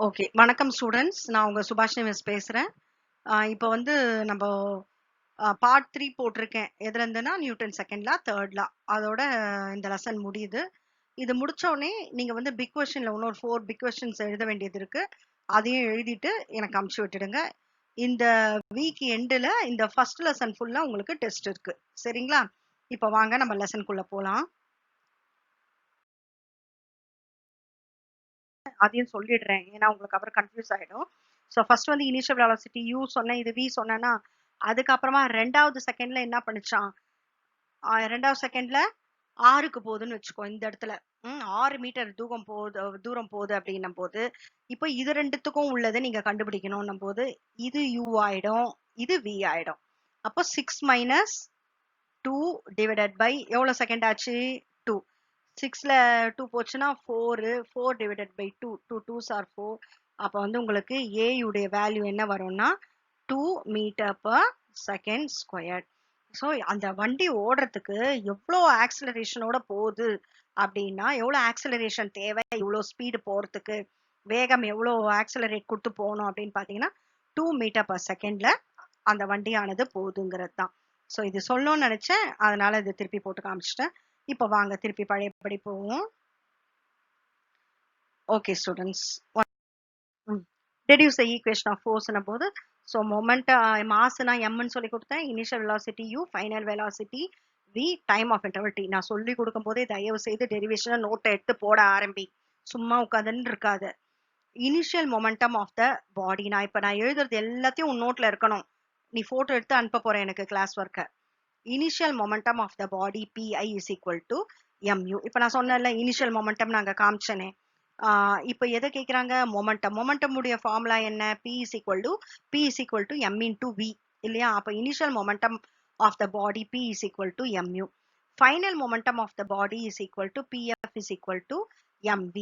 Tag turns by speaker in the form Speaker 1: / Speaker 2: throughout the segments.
Speaker 1: Okay. வணக்கம் students. நான் உங்க சுபாஷினி மிஸ் பேசுறேன். இப்போ வந்து நம்ம பார்ட் 3 போட்டிருக்கேன். எதுல இருந்துன்னா நியூட்டன் செகண்ட் லா, தேர்ட் லா. அதோட இந்த லெசன் முடியுது. இது முடிச்ச உடனே நீங்க வந்து பிக் கொஸ்டின்ல இன்னொரு 4 பிக் கொஸ்டின்ஸ் எழுத வேண்டியது இருக்கு. அதையும் எழுதிட்டு எனக்கு அனுப்பிச்சு விட்டுடுங்க. இந்த வீக் எண்டுல இந்த ஃபர்ஸ்ட் லெசன் ஃபுல்லா உங்களுக்கு டெஸ்ட் இருக்கு. சரிங்களா? இப்போ வாங்க நம்ம லெசனுக்குள்ள போலாம். அதையும் சொல்லிடுறேன். ஏன்னா உங்களுக்கு அப்புறம் கன்ஃபியூஸ் ஆயிடும். ஸோ ஃபர்ஸ்ட் வந்து இனிஷியல் வெலாசிட்டி u சொன்னேன், இது v சொன்னேன்னா, அதுக்கப்புறமா 2வது செகண்ட்ல என்ன பண்ணுச்சான்? 2வது செகண்ட்ல 6க்கு போகுதுன்னு வச்சுக்கோ இந்த இடத்துல. 6 மீட்டர் தூரம் போகுது அப்படின்னும் போது, இப்போ இது ரெண்டுத்துக்கும் உள்ளதை நீங்க கண்டுபிடிக்கணும்னும் போது, இது u ஆயிடும், இது v ஆயிடும். அப்போ 6 மைனஸ் 2 டிவைடட் பை எவ்வளவு செகண்ட் ஆச்சு? 2. 6ல 2 போச்சுன்னா 4 டிவைடட் பை 2 2 2s ஆர் 4. அப்போ வந்து உங்களுக்கு a உடைய வேல்யூ என்ன வரும்னா 2 meter per second square. So அந்த வண்டி ஓடுறதுக்கு எவ்வளோ ஆக்சிலரேஷனோட போகுது அப்படின்னா, எவ்வளோ ஆக்சிலரேஷன் தேவை, இவ்வளோ ஸ்பீடு போறதுக்கு, வேகம் எவ்வளோ ஆக்சிலரேட் கொடுத்து போகணும் அப்படின்னு பார்த்தீங்கன்னா 2 மீட்டர் பர் செகண்ட்ல அந்த வண்டியானது போகுதுங்கிறது தான். ஸோ இது சொல்லணும்னு நினைச்சேன், அதனால இது திருப்பி போட்டு காமிச்சிட்டேன். இப்போ வாங்க திருப்பி பழையபடி போவோம். Okay students, deduce the equation of force ன போது, ஸோ மொமெண்ட் மாஸ்னா எம்னு சொல்லி கொடுத்தேன், initial velocity u, final velocity v, time of interval t. நான் சொல்லி கொடுக்கும் போதே தயவு செய்து டெரிவேஷனை நோட்டை எடுத்து போட ஆரம்பி, சும்மா உட்காந்துன்னு இருக்காது. இனிஷியல் மொமெண்டம் ஆஃப் த பாடி, நான் எழுதுறது எல்லாத்தையும் உன் நோட்ல இருக்கணும். நீ போட்டோ எடுத்து அனுப்ப போற எனக்கு கிளாஸ் ஒர்க்கை. Initial momentum of the body pi is equal to mu. இப்போ நான் சொன்னேன்ல இனிஷியல் மொமெண்டம் நாங்க காமிச்சேனே, இப்போ எதை கேட்குறாங்க? மொமெண்டம் உடைய ஃபார்முலா என்ன? p is equal to m into v இல்லையா? அப்போ initial momentum of the body p is equal to mu. Final momentum of the body is equal to pf is equal to mv.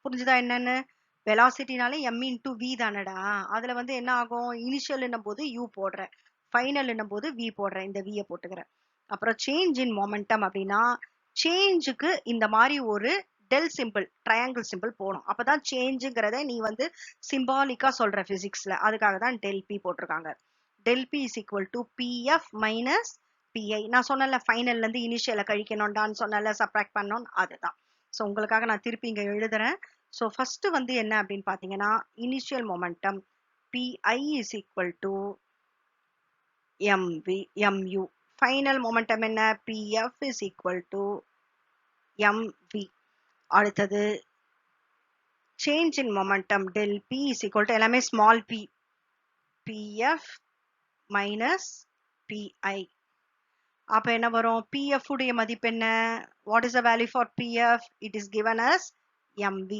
Speaker 1: புரிஞ்சுதா என்னன்னு? வெலாசிட்டினாலே m into v தானடா. அதுல வந்து என்ன ஆகும்? Initial போது u போடுற, ஃபைனல் போது v போடுற, இந்த v போட்டுக்கிறேன். அப்புறம் சேஞ்ச் இன் மொமெண்டம் அப்படின்னா, சேஞ்சுக்கு இந்த மாதிரி ஒரு டெல் சிம்பிள், ட்ரையாங்கிள் சிம்பிள் போடும். அப்பதான் சேஞ்சுங்கிறத நீ வந்து சிம்பாலிக்கா சொல்ற பிசிக்ஸ்ல. அதுக்காக தான் டெல் பி போட்டிருக்காங்க. Del p is equal to pf minus pi. நான் சொன்னல ஃபைனல்ல இருந்து இனிஷியலை கழிக்கணும்டான்னு சொன்னல, சப்ராக்ட் பண்ணணும், அதுதான். ஸோ உங்களுக்காக நான் திருப்பி இங்க எழுதுறேன். ஸோ ஃபர்ஸ்ட் வந்து என்ன அப்படின்னு பாத்தீங்கன்னா, initial momentum pi is equal to mu. Final momentum என்ன? Pf is equal to mv. அடுத்தது change in momentum del p is equal to எல்லாமே small p, pf minus pi. அப்ப என்ன வரும்? pf உடைய மதிப்பு என்ன? what is the value for pf? it is given as mv.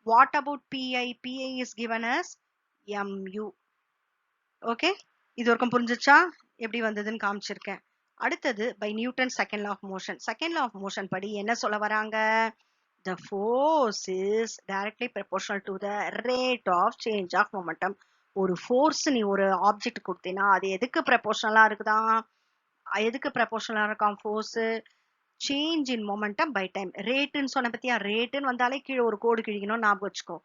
Speaker 1: what about pi? pi is given as mu. Okay, இது வரைக்கும் புரிஞ்சுச்சா? எப்படி வந்ததுன்னு காமிச்சிருக்கேன். அடுத்தது by Newton second law of motion. Second law of motion படி என்ன சொல்ல வராங்க? The force is directly proportional to the rate of change of momentum. ஒரு ஃபோர்ஸ் நீ ஒரு ஆப்ஜெக்ட் கொடுத்தீங்கன்னா அது எதுக்கு ப்ரப்போர்ஷனலா இருக்குதான்? எதுக்கு ப்ரப்போர்ஷனலா இருக்கான் force? Change in momentum by time. ரேட்டுன்னு சொன்ன பத்தியா? ரேட்டுன்னு வந்தாலே கீழே ஒரு கோடு கிழிக்கணும், ஞாபகம் வச்சுக்கோ.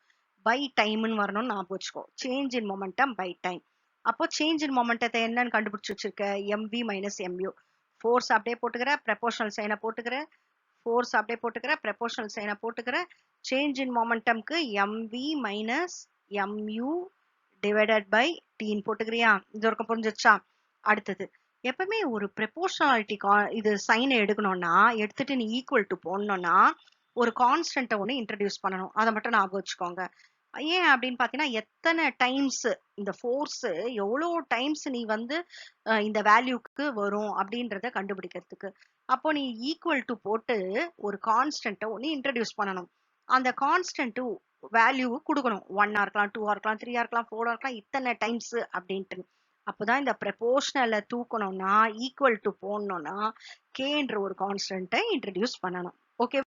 Speaker 1: பை டைம்னு வரணும்னு ஞாபகம் வச்சுக்கோ. Change in momentum by time. அப்போ சேஞ்ச் இன் மொமெண்டத்தை என்னன்னு கண்டுபிடிச்சு வச்சிருக்க? MV minus mu. ஃபோர்ஸ் அப்படியே போட்டுக்கிற, ப்ரப்போர்ஷனல் சைனை போட்டுக்கிற, ஃபோர்ஸ் அப்படியே போட்டுக்கிற, ப்ரப்போர்ஷனல் சைனை போட்டுக்கிற, சேஞ்ச் இன் மொமெண்டம்க்கு mv minus mu divided by டீன் போட்டுக்கிறியா? இது வரைக்கும் புரிஞ்சிச்சா? அடுத்தது, எப்பவுமே ஒரு ப்ரப்போர்ஷனாலிட்டி இது சைனை எடுக்கணும்னா, எடுத்துட்டு நீ ஈக்குவல் டு போடணும்னா ஒரு கான்ஸ்டன்ட்டை ஒன்று இன்ட்ரடியூஸ் பண்ணணும். அதை மட்டும் ஞாபகம் வச்சுக்கோங்க. ஏன் அப்படின்னு பார்த்தீங்கன்னா, எத்தனை டைம்ஸ் இந்த ஃபோர்ஸ் எவ்வளோ டைம்ஸ் நீ வந்து இந்த வேல்யூக்கு வரும் அப்படின்றத கண்டுபிடிக்கிறதுக்கு. அப்போ நீ ஈக்குவல் டு போட்டு ஒரு கான்ஸ்டன்ட்டை ஒன்று இன்ட்ரடியூஸ் பண்ணணும். அந்த கான்ஸ்டன்ட் வேல்யூ கொடுக்கணும். 1 இருக்கலாம், 2 இருக்கலாம், 3 இருக்கலாம், 4 இருக்கலாம், இத்தனை டைம்ஸ் அப்படின்ட்டு. அப்போதான் இந்த ப்ரப்போர்ஷனலை தூக்கணும்னா, ஈக்குவல் டு போடணும்னா கேன்ற ஒரு கான்ஸ்டன்ட்டை இன்ட்ரடியூஸ் பண்ணணும். ஓகே,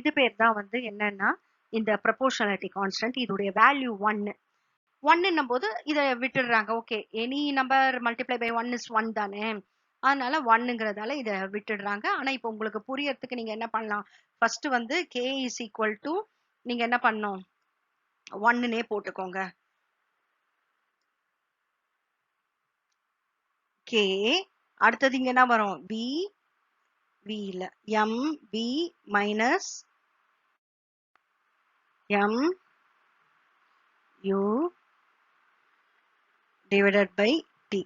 Speaker 1: இது பேர் தான் வந்து என்னன்னா இந்த ப்ரப்போர்ஷனாலிட்டி கான்ஸ்டன்ட். இதோடைய வேல்யூ 1. 1 போது இதை விட்டுடுறாங்க. Okay, any number multiply by 1 is 1 தானே, அதனால 1ங்கிறதால இதை விட்டுடுறாங்க. ஆனா இப்போ உங்களுக்கு புரியறதுக்கு நீங்க என்ன பண்ணலாம்? ஃபர்ஸ்ட் வந்து k இஸ் ஈக்குவல் டு, நீங்க என்ன பண்ணணும்? 1னே போட்டுக்கோங்க. k அடுத்தது இங்க என்ன வரும்? v இல்ல mv minus mu divided by t.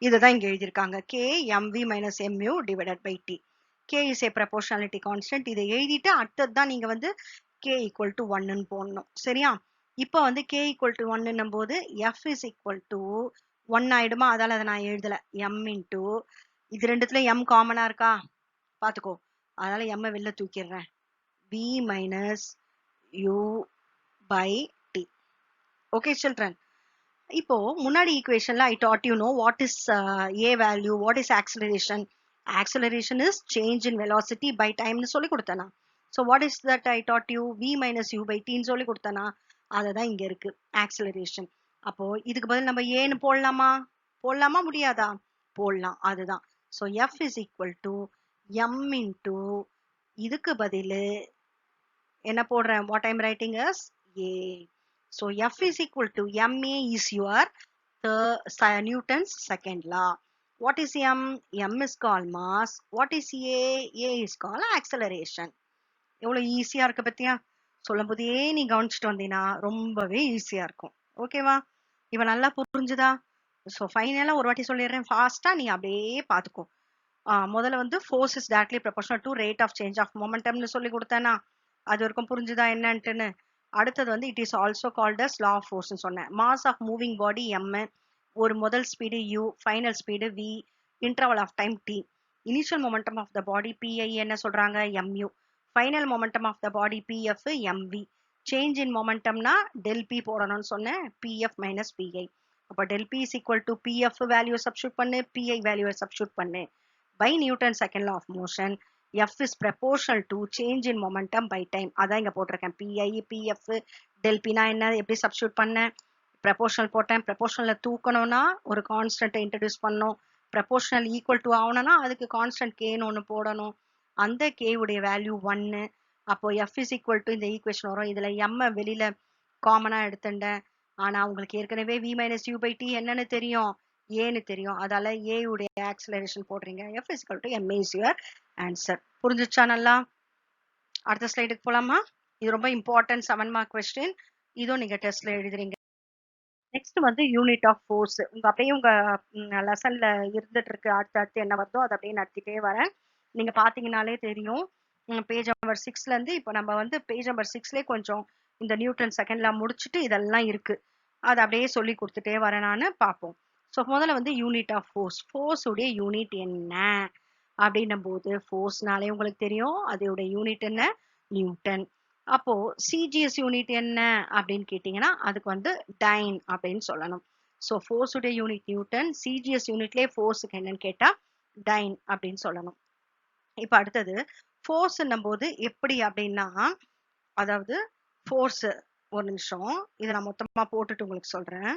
Speaker 1: இதுதான் இங்க எழுதியிருக்காங்க. k mv minus mu divided by t. k is a proportionality constant. இதை எழுதிட்டு அடுத்தது தான் நீங்க வந்து k equal to 1ன்னு போடணும். சரியா? இப்போ வந்து k equal to 1ன்னும் போது f is equal to 1 ஆயிடுமா? அதால அதை நான் எழுதல. m into இது ரெண்டுத்துல m காமனா இருக்கா? பாத்துக்கோ. அதனால m வெளில தூக்கிடுறேன். v minus u by t. Okay children. இப்போ முன்னாடி ஈக்குவேஷன்ல I taught you know what is a value, what is acceleration. Acceleration is change in velocity by time னு சொல்லி கொடுத்தனா. So what is that I taught you? v minus u by t னு சொல்லி கொடுத்தனா. அதுதான் இங்க இருக்கு acceleration. அப்போ இதுக்கு பதில் நம்ம a னு போடலாமா? போடலாமா முடியாதா? போடலாம். அதுதான். So f is equal to m into இதுக்கு பதிலு என்ன போடுறேன்? What I'm writing is a. So F is equal to ma is your Newton's second law. What is m? M is called mass. What is a? A is called acceleration. எவ்வளவு ஈஸியா இருக்கு பத்தியா? சொல்லும் போதே நீ கவனிச்சுட்டு வந்தீங்கன்னா ரொம்பவே ஈஸியா இருக்கும். ஓகேவா? இப்ப நல்லா புரிஞ்சுதா? ஸோ ஃபைனலா ஒரு வாட்டி சொல்லிடுறேன் ஃபாஸ்டா நீ அப்படியே பாத்துக்கோ. முதல்ல வந்து force is directly proportional to rate of change of momentumனு சொல்லி கொடுத்தேனா? அது வரைக்கும் புரிஞ்சுதா என்னன்ட்டுன்னு? அடுத்தது வந்து it is also called as law of force ன்னு சொன்னேன். mass of moving body m, ஒரு முதல் speed u, final speed v, interval of time t. initial momentum of the body pi என்ன சொல்றாங்க? mu. final momentum of the body pf mv. change in momentumனா del p போடணும்னு சொன்னேன். pf minus pi. அப்ப del p is equal to pf value substitute பண்ணு, pi value substitute பண்ணு. by Newton's second law of motion, F is proportional to change in momentum by time. அதான் இங்க போட்டிருக்கேன். PI, PF, del P நான் என்ன எப்படி substitute பண்ணேன்? Proportional போட்டேன். ப்ரப்போர்ஷனல்ல தூக்கணும்னா ஒரு கான்ஸ்டன்ட்டை இன்ட்ரடியூஸ் பண்ணணும். ப்ரப்போர்ஷனல் ஈக்குவல் டு ஆகணும்னா அதுக்கு கான்ஸ்டன்ட் கேன்னு ஒன்று போடணும். அந்த கே உடைய வேல்யூ 1. அப்போ F is equal to இந்த ஈக்குவேஷன் வரும். இதுல M வெளியில காமனா எடுத்துட்டேன். ஆனா உங்களுக்கு ஏற்கனவே v minus u by t என்னன்னு தெரியும்? ஏன்னு தெரியும். அதால a உடைய ஆக்சிலரேஷன் போடுறீங்க. F is equal to m is your answer. புரிஞ்சுச்சா நல்லா? அடுத்த ஸ்லைடுக்கு போலாமா? இது ரொம்ப இம்பார்ட்டன்ட் 7 மார்க் கொஸ்டின். இதுவும் நீங்க டெஸ்ட்ல எழுதுறீங்க. நெக்ஸ்ட் வந்து யூனிட் ஆஃப் ஃபோர்ஸ். உங்க அப்படியே உங்க லெசன்ல இருந்துட்டு இருக்கு. அடுத்து என்ன வருதோ அதை அப்படியே நடத்திட்டே வரேன். நீங்க பாத்தீங்கன்னாலே தெரியும். பேஜ் நம்பர் 6ல இருந்து இப்போ நம்ம வந்து பேஜ் நம்பர் 6லே கொஞ்சம் இந்த நியூட்டன் செகண்ட்ல முடிச்சுட்டு இதெல்லாம் இருக்கு. அதை அப்படியே சொல்லி கொடுத்துட்டே வரேன் நான். பார்ப்போம். ஸோ முதல்ல வந்து யூனிட் ஆஃப் ஃபோர்ஸ். ஃபோர்ஸ் உடைய யூனிட் என்ன அப்படின்னும் போது ஃபோர்ஸ்னாலே உங்களுக்கு தெரியும் அதோட யூனிட் என்ன? நியூட்டன். அப்போ சிஜிஎஸ் யூனிட் என்ன அப்படின்னு கேட்டீங்கன்னா அதுக்கு வந்து டைன் அப்படின்னு சொல்லணும். ஸோ ஃபோர்ஸ் உடைய யூனிட் நியூட்டன். சிஜிஎஸ் யூனிட்லேயே ஃபோர்ஸுக்கு என்னன்னு கேட்டா டைன் அப்படின்னு சொல்லணும். இப்ப அடுத்தது ஃபோர்ஸ்ன்னும் போது எப்படி அப்படின்னா, அதாவது ஃபோர்ஸ் ஒரு நிமிஷம் இதை நான் மொத்தமா போட்டுட்டு உங்களுக்கு சொல்றேன்.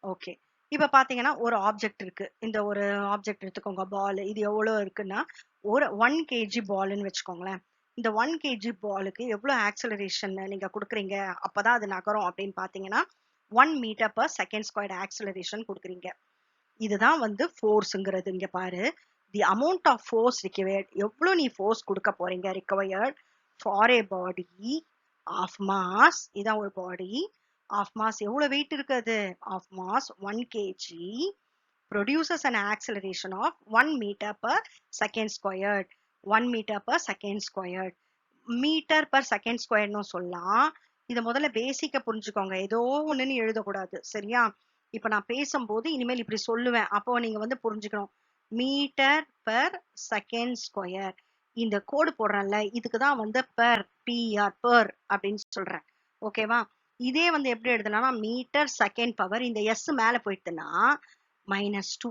Speaker 1: ஓகே. இப்ப பாத்தீங்கன்னா ஒரு ஆப்ஜெக்ட் இருக்கு. இந்த ஒரு ஆப்ஜெக்ட் எடுத்துக்கோங்க, பால். இது எவ்வளவு இருக்குன்னா ஒரு 1 kg பால்னு வச்சுக்கோங்களேன். இந்த 1 kg பாலுக்கு எவ்வளவு ஆக்சலரேஷன் நீங்க கொடுக்குறீங்க அப்பதான் அது நகரும் அப்படின்னு பாத்தீங்கன்னா 1 metre per second square acceleration கொடுக்குறீங்க. இதுதான் வந்து ஃபோர்ஸ்ங்கிறது. இங்க பாரு, the amount of force required, எவ்வளவு நீ ஃபோர்ஸ் கொடுக்க போறீங்க required for a body of mass. இதான் ஒரு பாடி ஆஃப் மாஸ். எவ்வளவு வெயிட் இருக்குது? Of mass 1 kg produces an acceleration of 1 meter per second squared. 1 meter per second squared. Metre per second squaredனு சொல்லலாம். இதை முதல்ல பேசிக்க புரிஞ்சுக்கோங்க. ஏதோ ஒண்ணுன்னு எழுதக்கூடாது. சரியா? இப்ப நான் பேசும்போது இனிமேல் இப்படி சொல்லுவேன். அப்போ நீங்க வந்து புரிஞ்சுக்கணும். Metre per second square. இந்த கோடு போடுறேன்ல இதுக்குதான் வந்து per per அப்படின்னு சொல்றேன். ஓகேவா? இதே வந்து எப்படி எழுதலாம்னா மீட்டர் செகண்ட் பவர், இந்த எஸ் மேல போயிட்டுனா -2.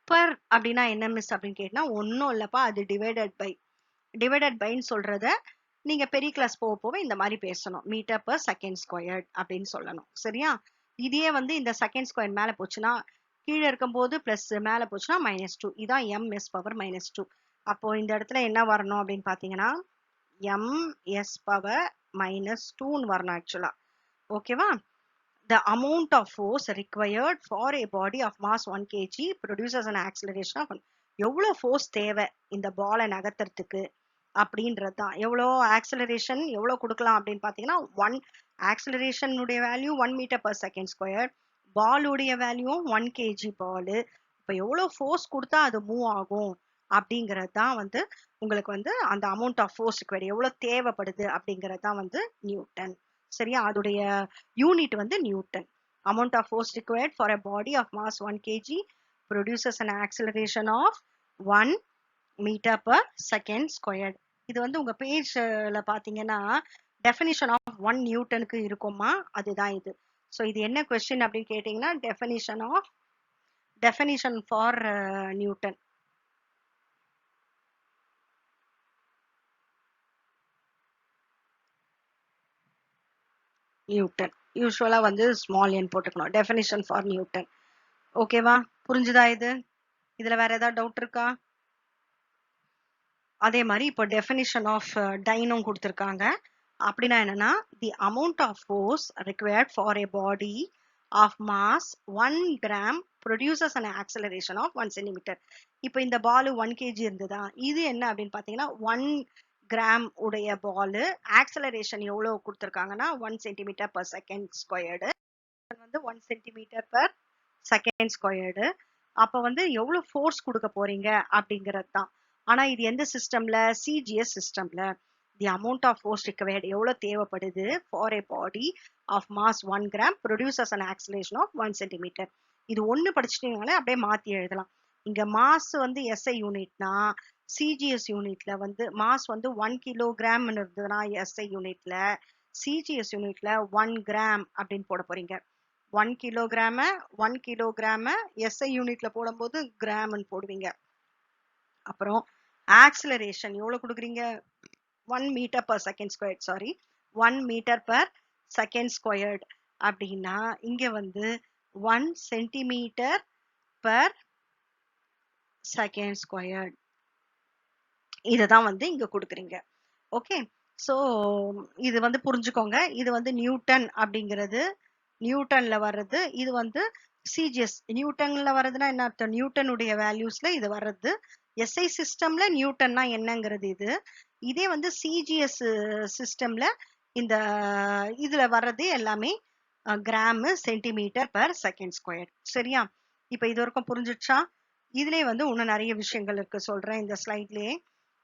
Speaker 1: per அப்படின்னா என்ன மிஸ் அப்படின்னு கேட்டா ஒன்னும் இல்லப்பா, அது டிவைடட் பைன்னு சொல்றத நீங்க பெரிய கிளாஸ் போக போக இந்த மாதிரி பேசணும். மீட்டர் per செகண்ட் ஸ்கொயர் அப்படின்னு சொல்லணும். சரியா? இதே வந்து இந்த செகண்ட் ஸ்கொயர் மேல போச்சுன்னா கீழே இருக்கும்போது பிளஸ் மேல போச்சுன்னா -2. இதான் ms பவர் -2. அப்போ இந்த இடத்துல என்ன வரணும் அப்படின்னு பாத்தீங்கன்னா ms பவர் -2ன்னு வரணும் ஆக்சுவலா. ஓகேவா? the amount of force required for a body of mass 1 kg produces an acceleration of எவ்வளோ ஃபோர்ஸ் தேவை இந்த பாலை நகர்த்துறதுக்கு அப்படின்றது தான். எவ்வளோ ஆக்சலரேஷன் எவ்வளோ கொடுக்கலாம் அப்படின்னு பார்த்தீங்கன்னா, ஆக்சலரேஷனுடைய value 1 metre per second square, பாலுடைய வேல்யூ 1 கேஜி பால். இப்போ எவ்வளோ ஃபோர்ஸ் கொடுத்தா அது மூவ் ஆகும் அப்படிங்கிறது தான் வந்து உங்களுக்கு வந்து அந்த அமௌண்ட் ஆஃப் ஃபோர்ஸ் எவ்வளோ தேவைப்படுது அப்படிங்கிறது தான் வந்து நியூட்டன். சரியா? அதோடைய யூனிட் வந்து Newton. amount of force required for a body of mass 1 kg produces an acceleration of 1 meter per second squared. இது வந்து உங்க பேஜ்ல பாத்தீங்கன்னா டெஃபினிஷன் ஆஃப் 1 நியூட்டனுக்கு இருக்குமா, அதுதான் இது. ஸோ இது என்ன கொஸ்டின் அப்படின்னு கேட்டீங்கன்னா, டெஃபினிஷன் ஃபார் நியூட்டன். நியூட்டன் யூஸ்வலா வந்து ஸ்மால் என் போட்டுக்கணும். Definition for Newton. ஓகேவா? புரிஞ்சுதா இது? இதுல வேற ஏதாவது டவுட் இருக்கா? அதே மாதிரி இப்போ டெஃபினிஷன் ஆஃப் டைனும் கொடுத்துருக்காங்க. அப்படின்னா என்னன்னா, the amount of force required for a body of mass 1 gram produces an acceleration of 1 centimetre. இப்போ இந்த பால் 1 கேஜி இருந்ததா, இது என்ன அப்படின்னு பார்த்தீங்கன்னா 1 கிராம் உடைய பால் ஆக்சலரேஷன் எவ்வளவு கொடுத்துருக்காங்கன்னா 1 சென்டிமீட்டர் பர் செகண்ட் ஸ்கொயர்டு, வந்து 1 சென்டிமீட்டர் பர் செகண்ட் ஸ்கொயர்டு. அப்போ வந்து எவ்வளவு ஃபோர்ஸ் கொடுக்க போறீங்க அப்படிங்கிறது தான். ஆனா இது எந்த சிஸ்டம்ல? சிஜிஎஸ் சிஸ்டம்ல. The amount of force required எவ்வளவு தேவைப்படுது for a body of mass 1 gram produces an acceleration of 1 centimetre. இது ஒண்ணு படிச்சிட்டீங்களே அப்படியே மாத்தி எழுதலாம். இங்க மாஸ் வந்து எஸ்ஐ யூனிட்னா, சிஜிஎஸ் யூனிட்ல வந்து மாஸ் வந்து 1 கிலோகிராம் இருந்ததுன்னா எஸ்ஐ யூனிட்ல, சிஜிஎஸ் யூனிட்ல 1 கிராம் அப்படின்னு போட போறீங்க. 1 கிலோகிராம எஸ்ஐ யூனிட்ல போடும்போது கிராம்னு போடுவீங்க. அப்புறம் ஆக்சலரேஷன் எவ்வளவு கொடுக்குறீங்க? 1 metre per second squared. Sorry, 1 metre per second squared அப்படின்னா இங்க வந்து 1 சென்டிமீட்டர் பர் செகண்ட் ஸ்கொயர்ட். இதுதான் வந்து இங்க கொடுக்குறீங்க. ஓகே, ஸோ இது வந்து புரிஞ்சுக்கோங்க. இது வந்து நியூட்டன் அப்படிங்கிறது நியூட்டன்ல வர்றது. இது வந்து சிஜிஎஸ் நியூட்டன்ல வர்றதுன்னா என்ன அர்த்தம்? நியூட்டனுடைய வேல்யூஸ்ல இது வர்றது. எஸ்ஐ சிஸ்டம்ல நியூட்டன்னா என்னங்கிறது இது. இதே வந்து சிஜிஎஸ் சிஸ்டம்ல இந்த இதுல வர்றது எல்லாமே gram centimetre per second square. சரியா? இப்ப இது வரைக்கும் புரிஞ்சிடுச்சா? இதுலயே வந்து இன்னும் நிறைய விஷயங்கள் இருக்கு, சொல்றேன் இந்த ஸ்லைட்லயே.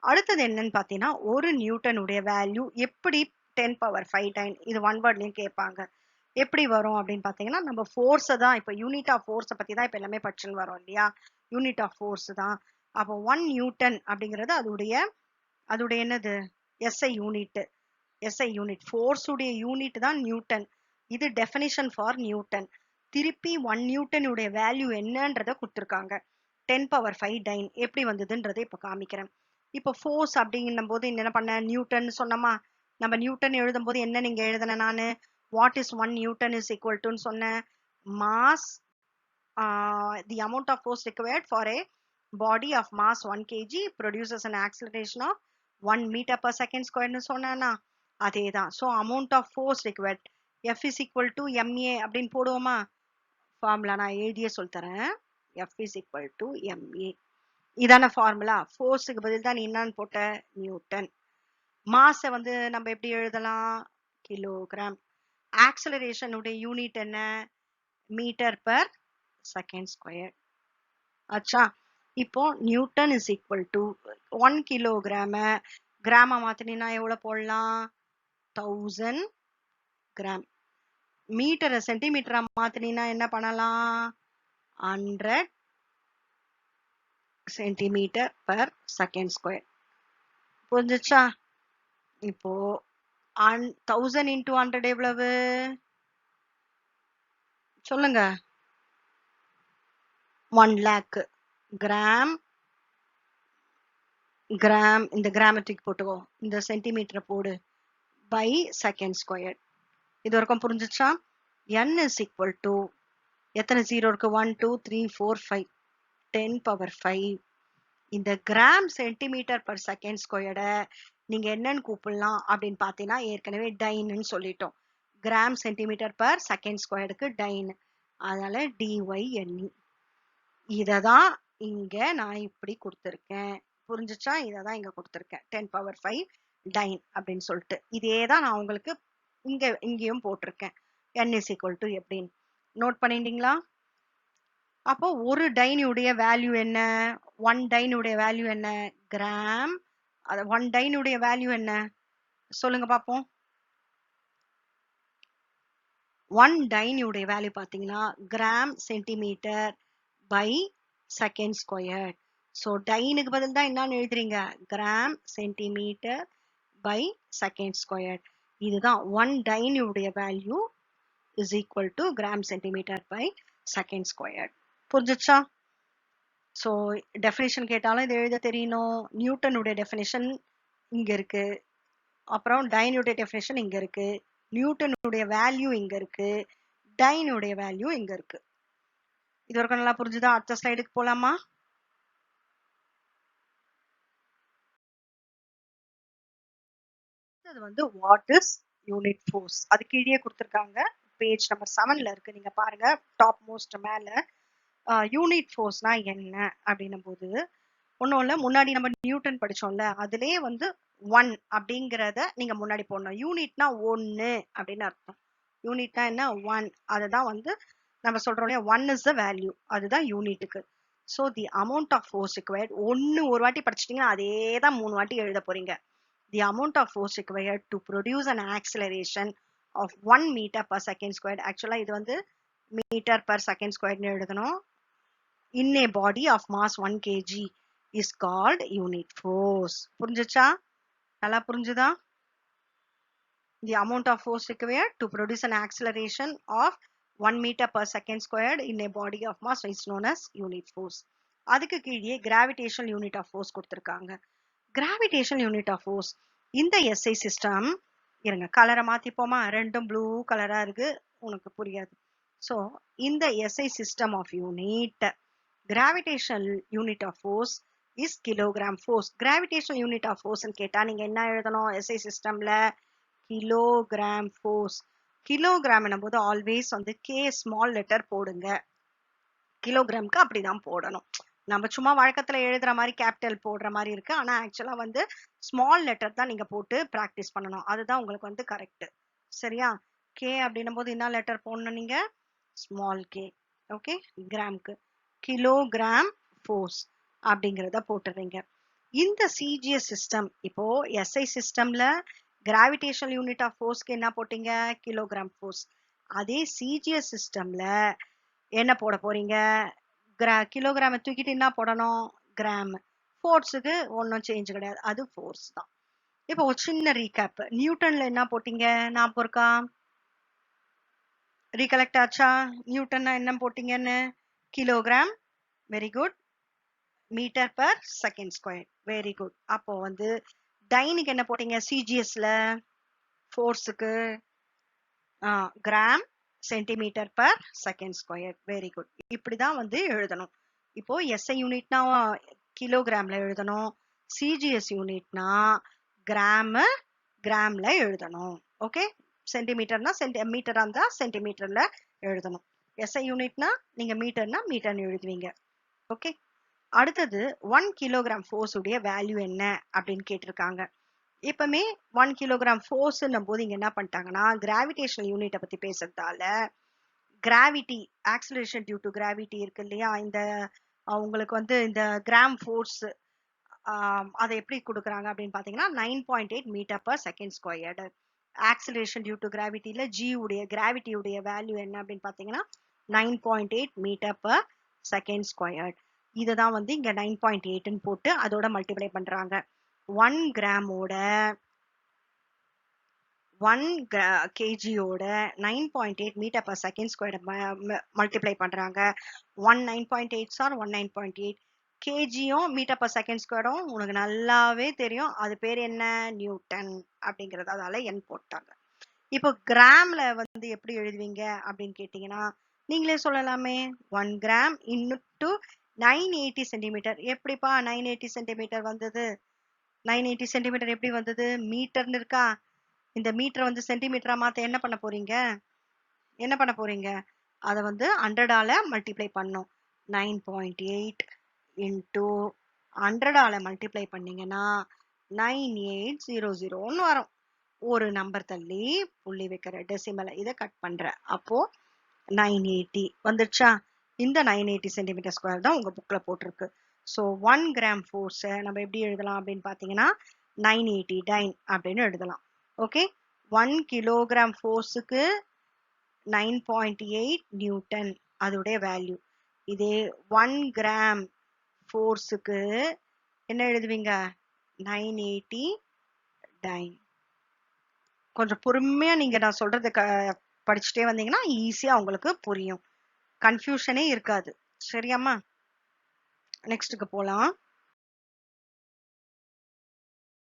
Speaker 1: அடுத்தது என்னன்னு பாத்தீங்கன்னா, ஒரு நியூட்டனுடைய வேல்யூ எப்படி 10 பவர் 5 டைம், இது ஒன் வேர்ட்லயும் கேட்பாங்க. எப்படி வரும் அப்படின்னு பாத்தீங்கன்னா, நம்ம ஃபோர்ஸை தான் இப்ப யூனிட் ஆஃப் ஃபோர்ஸை பத்தி தான் இப்ப எல்லாமே படிச்சுன்னு வரோம் இல்லையா? யூனிட் ஆஃப் ஃபோர்ஸ் தான். அப்போ 1 நியூட்டன் அப்படிங்கிறது அதோடைய என்னது? SI unit. SI unit force உடைய யூனிட் தான் நியூட்டன். இது டெஃபினிஷன் ஃபார் நியூட்டன். திருப்பி 1 நியூட்டனுடைய வேல்யூ என்னன்றத கொடுத்துருக்காங்க. 10 பவர் 5 டைன் எப்படி வந்ததுன்றதை இப்ப காமிக்கிறேன். இப்போ ஃபோர்ஸ் அப்படிங்கும் போது என்ன பண்ண, நியூட்டன் சொன்னோமா? நம்ம நியூட்டன் எழுதும் போது என்ன நீங்க எழுதுன? நானு what is 1 newton is equal டுன்னு சொன்னேன். Mass the amount of force required for a body of mass 1 kg produces an acceleration of 1 meter per second square சொன்னா அதேதான். So amount of force required F is equal to ma அப்படின்னு போடுவோமா? Formula நான் எழுதியே சொல்லித்தரேன். F is equal to ma. இதான formula. ஃபோர்ஸுக்கு பதில் தான் நீ என்னன்னு போட்ட? நியூட்டன். மாஸை வந்து நம்ம எப்படி எழுதலாம்? கிலோகிராம். ஆக்சலரேஷன் உடைய யூனிட் என்ன? Metre per second square. ஆச்சா? இப்போ நியூட்டன் இஸ் ஈக்குவல் டு 1 கிலோகிராம கிராம மாத்தினா எவ்வளவு போடலாம்? 1000 கிராம். மீட்டரை சென்டிமீட்டரா மாத்தினா என்ன பண்ணலாம்? 100 சென்டிமீட்டர் பர் செகண்ட் ஸ்கொயர். புரிஞ்சுச்சா? இப்போ 1000 into 100 எவ்வளவு சொல்லுங்க? 1 lakh. கிராம் இந்த கிராமத்துக்கு போட்டுக்கோ, இந்த சென்டிமீட்டரை போடு, பை செகண்ட் ஸ்கொயர். இது வரைக்கும் புரிஞ்சுச்சா? n is equal to எத்தனை ஜீரோ இருக்கு? 1 2 3 4 5 10 பவர் 5. இந்த கிராம் சென்டிமீட்டர் பர் செகண்ட் ஸ்கொயர்டை நீங்க என்னன்னு கூப்பிடலாம் அப்படின்னு பாத்தீங்கன்னா, ஏற்கனவே டைன்னு சொல்லிட்டோம். கிராம் சென்டிமீட்டர் பர் செகண்ட் ஸ்கொயருக்கு டைன், அதனால DYNE. இததான் இங்க நான் இப்படி கொடுத்திருக்கேன். புரிஞ்சுச்சா? இததான் இங்க கொடுத்திருக்கேன் 10⁵ டைன் அப்படின்னு சொல்லிட்டு. இதேதான் நான் உங்களுக்கு இங்கேயும் போட்டிருக்கேன். n is equal to எப்படின்னு நோட் பண்ணிட்டீங்களா? அப்போ ஒரு டைனுடைய வேல்யூ என்ன? 1 டைனுடைய வேல்யூ என்ன? கிராம். 1 டைனுடைய வேல்யூ என்ன சொல்லுங்க பாப்போம். 1 டைனுடைய வேல்யூ பாத்தீங்கன்னா gram centimetre by second square. So டைனுக்கு பதில் தான் என்னன்னு எழுதுறீங்க? Gram centimetre by second square. இதுதான் 1 டைனுடைய value is equal to gram centimetre by second square. புரிஞ்சுச்சா? ஸோ டெஃபினிஷன் கேட்டாலும் இது எழுத தெரியணும். நியூட்டனுடைய டெஃபினிஷன் இங்க இருக்கு, அப்புறம் டைனுடைய டெஃபினிஷன் இங்க இருக்கு, நியூட்டனுடைய வேல்யூ இங்க இருக்கு, டைனுடைய வேல்யூ இங்க இருக்கு. இது வரைக்கும் நல்லா புரிஞ்சுதா? அடுத்த ஸ்லைடுக்கு போலாமா? அது வந்து வாட் இஸ் யூனிட் ஃபோர்ஸ், அது கீழே கொடுத்துருக்காங்க. பேஜ் நம்பர் 7ல இருக்கு, நீங்க பாருங்க டாப் மோஸ்ட் மேல. யூனிட் ஃபோர்ஸ்னா என்ன அப்படின்னும் போது ஒன்றும் இல்லை, முன்னாடி நம்ம நியூட்டன் படிச்சோம்ல, அதுலேயே வந்து 1 அப்படிங்கிறத நீங்க முன்னாடி போடணும். யூனிட்னா 1 அப்படின்னு அர்த்தம். யூனிட்னா என்ன? 1. அதுதான் வந்து நம்ம சொல்றோம் இல்லையா, 1 இஸ் த வேல்யூ, அதுதான் யூனிட்டுக்கு. So the amount of force required, ஒரு வாட்டி படிச்சிட்டிங்கன்னா அதே தான் 3 வாட்டி எழுத போறீங்க. The amount of force required to produce an acceleration of 1 metre per second square. ஆக்சுவலா இது வந்து மீட்டர் பர் செகண்ட் ஸ்கொயர்னு எழுதணும். In a body of mass 1 kg is called unit force. புரிஞ்சுச்சா? நல்லா புரிஞ்சுதா? The amount of force required to produce an acceleration of 1 meter per second squared in a body of mass is known as unit force. அதுக்கு கீழே gravitational unit of force கொடுத்திருக்காங்க. gravitational unit of force இந்த SI system, இருங்க கலரை மாத்திப்போமா, ரெண்டும் blue கலரா இருக்கு, உனக்கு புரியாது. ஸோ இந்த SI system of unit gravitational unit of force is kilogram force. gravitational unit of force கேட்டா நீங்க என்ன எழுதணும்? SI systemல கிலோகிராம் ஃபோர்ஸ். கிலோகிராம் போது ஆல்வேஸ் வந்து கே ஸ்மால் லெட்டர் போடுங்க. கிலோகிராம்க்கு அப்படிதான் போடணும். நம்ம சும்மா வழக்கத்துல எழுதுற மாதிரி கேபிட்டல் போடுற மாதிரி இருக்கு, ஆனா ஆக்சுவலா வந்து ஸ்மால் லெட்டர் தான் நீங்க போட்டு பிராக்டிஸ் பண்ணணும். அதுதான் உங்களுக்கு வந்து கரெக்ட். சரியா? கே அப்படின்னும் போது என்ன லெட்டர் போடணும் நீங்க? Small K. ஓகே, கிராம்க்கு கிலோகிராம் ஃபோர்ஸ் அப்படிங்கிறத போட்டுறீங்க. இந்த சிஜிஎஸ் சிஸ்டம், இப்போ எஸ்ஐ சிஸ்டம்ல கிராவிடேஷனல் யூனிட் ஆஃப் ஃபோர்ஸ்க்கு என்ன போட்டீங்க? Kilogram force. அதே சிஜிஎஸ் சிஸ்டம்ல என்ன போட போறீங்க? கிலோகிராமை தூக்கிட்டு என்ன போடணும்? கிராம். ஃபோர்ஸுக்கு ஒன்றும் சேஞ்ச் கிடையாது, அது ஃபோர்ஸ் தான். இப்போ ஒரு சின்ன ரீகேப். நியூட்டன்ல என்ன போட்டீங்க? ஞாபகம் இருக்கா? ரீகலெக்ட் ஆச்சா? நியூட்டன்னா என்ன போட்டீங்கன்னு? Kilogram. Very good. Metre per second square. Very good. அப்போ வந்து டைனுக்கு என்ன போட்டீங்க? சிஜிஎஸ்ல ஃபோர்ஸுக்கு gram centimetre per second square. Very good. இப்படிதான் வந்து எழுதணும். இப்போ எஸ்ஐ யூனிட்னா கிலோகிராம்ல எழுதணும், சிஜிஎஸ் யூனிட்னா கிராம்ல எழுதணும். ஓகே, சென்டிமீட்டர்னா மீட்டரா இருந்தா சென்டிமீட்டர்ல எழுதணும். எஸ்ஐ யூனிட்னா நீங்க மீட்டர்னா மீட்டர்னு எழுதுவீங்க. ஓகே, அடுத்தது 1 கிலோகிராம் ஃபோர்ஸ் உடைய வேல்யூ என்ன அப்படின்னு கேட்டிருக்காங்க. எப்பவுமே 1 கிலோகிராம் ஃபோர்ஸ்ன்னும் போது இங்க என்ன பண்ணிட்டாங்கன்னா, கிராவிடேஷனல் யூனிட்டை பத்தி பேசுறதால gravity, acceleration due to gravity இருக்கு இல்லையா, இந்த உங்களுக்கு வந்து இந்த கிராம் ஃபோர்ஸ் அதை எப்படி கொடுக்குறாங்க அப்படின்னு பாத்தீங்கன்னா 9.8 metre per second squared. Acceleration due to கிராவிட்டியில ஜி உடைய கிராவிட்டியுடைய வேல்யூ என்ன அப்படின்னு பாத்தீங்கன்னா 9.8 மீட்டர் பர் செகண்ட் ஸ்கொயர்டு. இதுதான் வந்து இங்க 9.8ன்னு போட்டு அதோட மல்டிப்ளை பண்றாங்க. 1 கிராமோட 1 kgயோட 9.8 metre per second square multiply பண்றாங்க. 9.8 சார் 9.8 கேஜியும் மீட்டர் பர் செகண்ட் ஸ்கொயரும் உனக்கு நல்லாவே தெரியும், அது பேர் என்ன? நியூட்டன் அப்படிங்கிறது, அதால n போட்டாங்க. இப்போ கிராம்ல வந்து எப்படி எழுதுவீங்க அப்படின்னு கேட்டீங்கன்னா நீங்களே சொல்லலாமே, 1 கிராம் இன்டு 980 சென்டிமீட்டர். எப்படிப்பா 980 சென்டிமீட்டர் வந்தது? 980 சென்டிமீட்டர் எப்படி வந்தது? மீட்டர்னு இருக்கா, இந்த மீட்டரை வந்து சென்டிமீட்டரா மாத்த என்ன பண்ண போறீங்க அதை வந்து 100ஆல மல்டிப்ளை பண்ணும். 9.8 இன்டூ 100ஆல மல்டிப்ளை பண்ணீங்கன்னா 9800ன்னு வரும். ஒரு நம்பர் தள்ளி புள்ளி வைக்கிற டெசிமலை இதை கட் பண்ற அப்போ 980 வந்துடுச்சா? இந்த 980 சென்டிமீட்டர் ஸ்கொயர் தான் உங்க புக்ல போட்டிருக்கு. ஸோ 1 கிராம் ஃபோர்ஸை நம்ம எப்படி எழுதலாம் அப்படின்னு பார்த்தீங்கன்னா 980 டைன் அப்படின்னு எழுதலாம். ஓகே, 1 கிலோகிராம் ஃபோர்ஸுக்கு 9.8 நியூட்டன் அதோடைய வேல்யூ. இதே 1 கிராம் ஃபோர்ஸுக்கு என்ன எழுதுவீங்க? 980 டைன். கொஞ்சம் பொறுமையா நீங்க நான் சொல்றத படிச்சுட்டே வந்தீங்கன்னா ஈஸியா உங்களுக்கு புரியும், கன்ஃபியூஷனே இருக்காது. சரியாம்மா? நெக்ஸ்ட்டுக்கு போலாம்.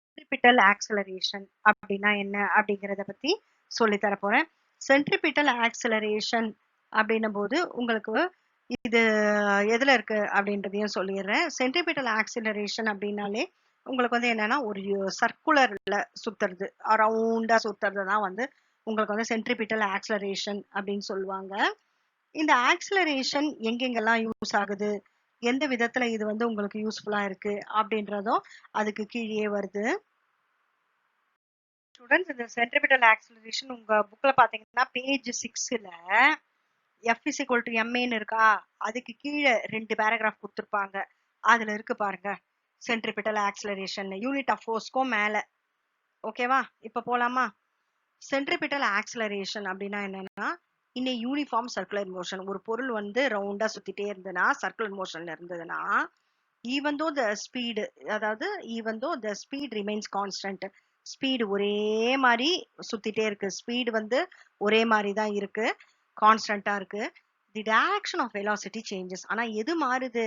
Speaker 1: சென்ட்ரிபிட்டல் ஆக்சலரேஷன் அப்படின்னா என்ன அப்படிங்கிறத பத்தி சொல்லி தர போறேன். சென்ட்ரிபிட்டல் ஆக்சலரேஷன் அப்படின்னும் போது உங்களுக்கு இது எதுல இருக்கு அப்படின்றதையும் சொல்லிடுறேன். சென்ட்ரிபிட்டல் ஆக்சலரேஷன் அப்படின்னாலே உங்களுக்கு வந்து என்னன்னா ஒரு சர்க்குலர்ல சுத்துறது, அரவுண்டா சுத்துறது தான் வந்து உங்களுக்கு வந்து சென்ட்ரிபிட்டல் ஆக்சலரேஷன் அப்படின்னு சொல்லுவாங்க. இந்த ஆக்சலரேஷன் எங்கெங்கெல்லாம் யூஸ் ஆகுது, எந்த விதத்துல இது வந்து உங்களுக்கு யூஸ்ஃபுல்லா இருக்கு அப்படின்றதும் அதுக்கு கீழே வருது. ஸ்டூடெண்ட்ஸ், இந்த சென்ட்ரிபிட்டல் ஆக்சலரேஷன் உங்க புக்ல பாத்தீங்கன்னா பேஜ் 6ல F is equal to MAன்னு இருக்கா, அதுக்கு கீழே 2 பேராகிராஃப் கொடுத்துருப்பாங்க. அதுல இருக்கு பாருங்க சென்ட்ரிபிட்டல் ஆக்சலரேஷன் யூனிட் ஆஃப் ஃபோர்ஸ்க்கும் மேல. ஓகேவா? இப்ப போலாமா? சென்ட்ரிபிட்டல் ஆக்சலரேஷன் அப்படின்னா என்னன்னா in a uniform circular motion. ஒரு பொருள் வந்து ரவுண்டா சுத்திட்டே இருந்ததுன்னா, சர்க்குலர் மோஷன்ல இருந்ததுன்னா, even though the speed, அதாவது even though the speed remains constant, speed ஒரே மாதிரி சுத்திட்டே இருக்கு, ஸ்பீடு வந்து ஒரே மாதிரி தான் இருக்கு, கான்ஸ்டன்டா இருக்கு. The direction of velocity changes. ஆனா எது மாறுது?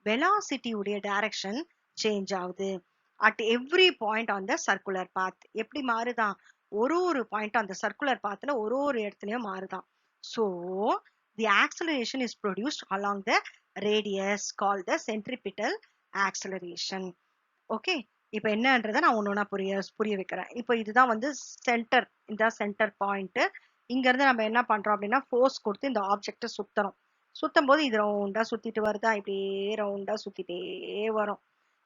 Speaker 1: வெலாசிட்டி உடைய டைரக்ஷன் சேஞ்ச் ஆகுது at every point on the circular path. எப்படி மாறுதான்? ஒரு பாயிண்ட் அந்த சர்க்குலர் பாத்ல ஒரு இடத்துலயும் மாறுதான். So the acceleration is produced along the radius called the centripetal acceleration. Okay, இப்போ என்னன்றதை நான் ஒன்னொன்னா புரிய வைக்கிறேன். இப்போ இதுதான் வந்து சென்டர், இந்த சென்டர் பாயிண்ட். இங்க இருந்து நம்ம என்ன பண்றோம் அப்படின்னா ஃபோர்ஸ் கொடுத்து இந்த ஆப்ஜெக்டை சுத்தணும். சுத்தும் போது இது ரவுண்டா சுத்திட்டு வருதா, இப்படியே ரவுண்டா சுத்திட்டே வரும்.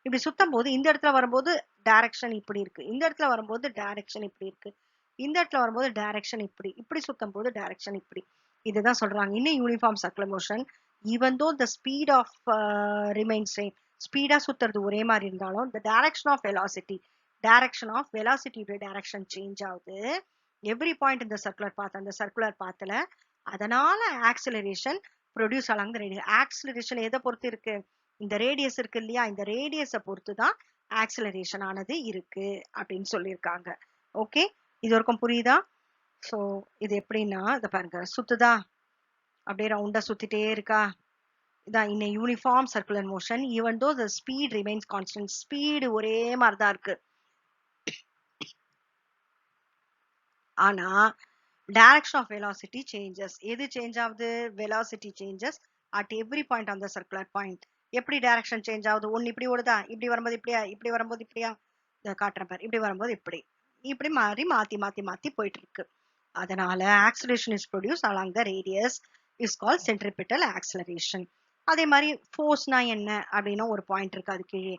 Speaker 1: இப்படி சுத்தும் போது இந்த இடத்துல வரும்போது டைரக்ஷன் இப்படி இருக்கு, இந்த இடத்துல வரும்போது டைரக்ஷன் இப்படி இருக்கு, இந்த இடத்துல வரும்போது டைரக்ஷன் இப்படி, இப்படி சுத்தும் போது டைரக்ஷன் இப்படி. இதுதான் சொல்றாங்க இன்னும் uniform circular motion even though the speed of remains same. ஸ்பீடா சுத்துறது ஒரே மாதிரி இருந்தாலும் the direction of velocity direction change ஆகுது எவ்ரி பாயிண்ட் இந்த சர்க்குலர் பாத், அந்த சர்க்குலர் பாத்துல. அதனால acceleration produce along radius. Acceleration எதை பொறுத்து இருக்கு? இந்த ரேடியஸ் இருக்கு இல்லையா, இந்த ரேடியஸை பொறுத்து தான் ஆக்சிலரேஷன் ஆனது இருக்கு அப்படின்னு சொல்லியிருக்காங்க. ஓகே, இது வரைக்கும் புரியுதா? ஸோ இது எப்படின்னா இதை பாருங்க, சுத்துதா, அப்படியே ரவுண்டா சுத்திட்டே இருக்கா. இதான் in a uniform circular motion even though the speed remains constant. Speed ஒரே மாதிரி தான் இருக்கு, ஆனா direction of velocity changes. எது சேஞ்ச் ஆகுது? velocity changes at every point on the circular point. எப்படி டைரக்ஷன் சேஞ்ச் ஆகுது? ஒன்னு இப்படி ஓடுதா, இப்படி வரும்போது இப்படியா, இப்படி வரும்போது இப்படியா, இதை காட்டுறேன் பாரு, இப்படி வரும்போது இப்படி, இப்படி மாறி மாத்தி மாத்தி மாத்தி போயிட்டு இருக்கு. அதனால acceleration is produce along the radius is called centripetal acceleration. அதே மாதிரி ஃபோர்ஸ்னா என்ன அப்படின்னா ஒரு பாயிண்ட் இருக்கு அது கீழே.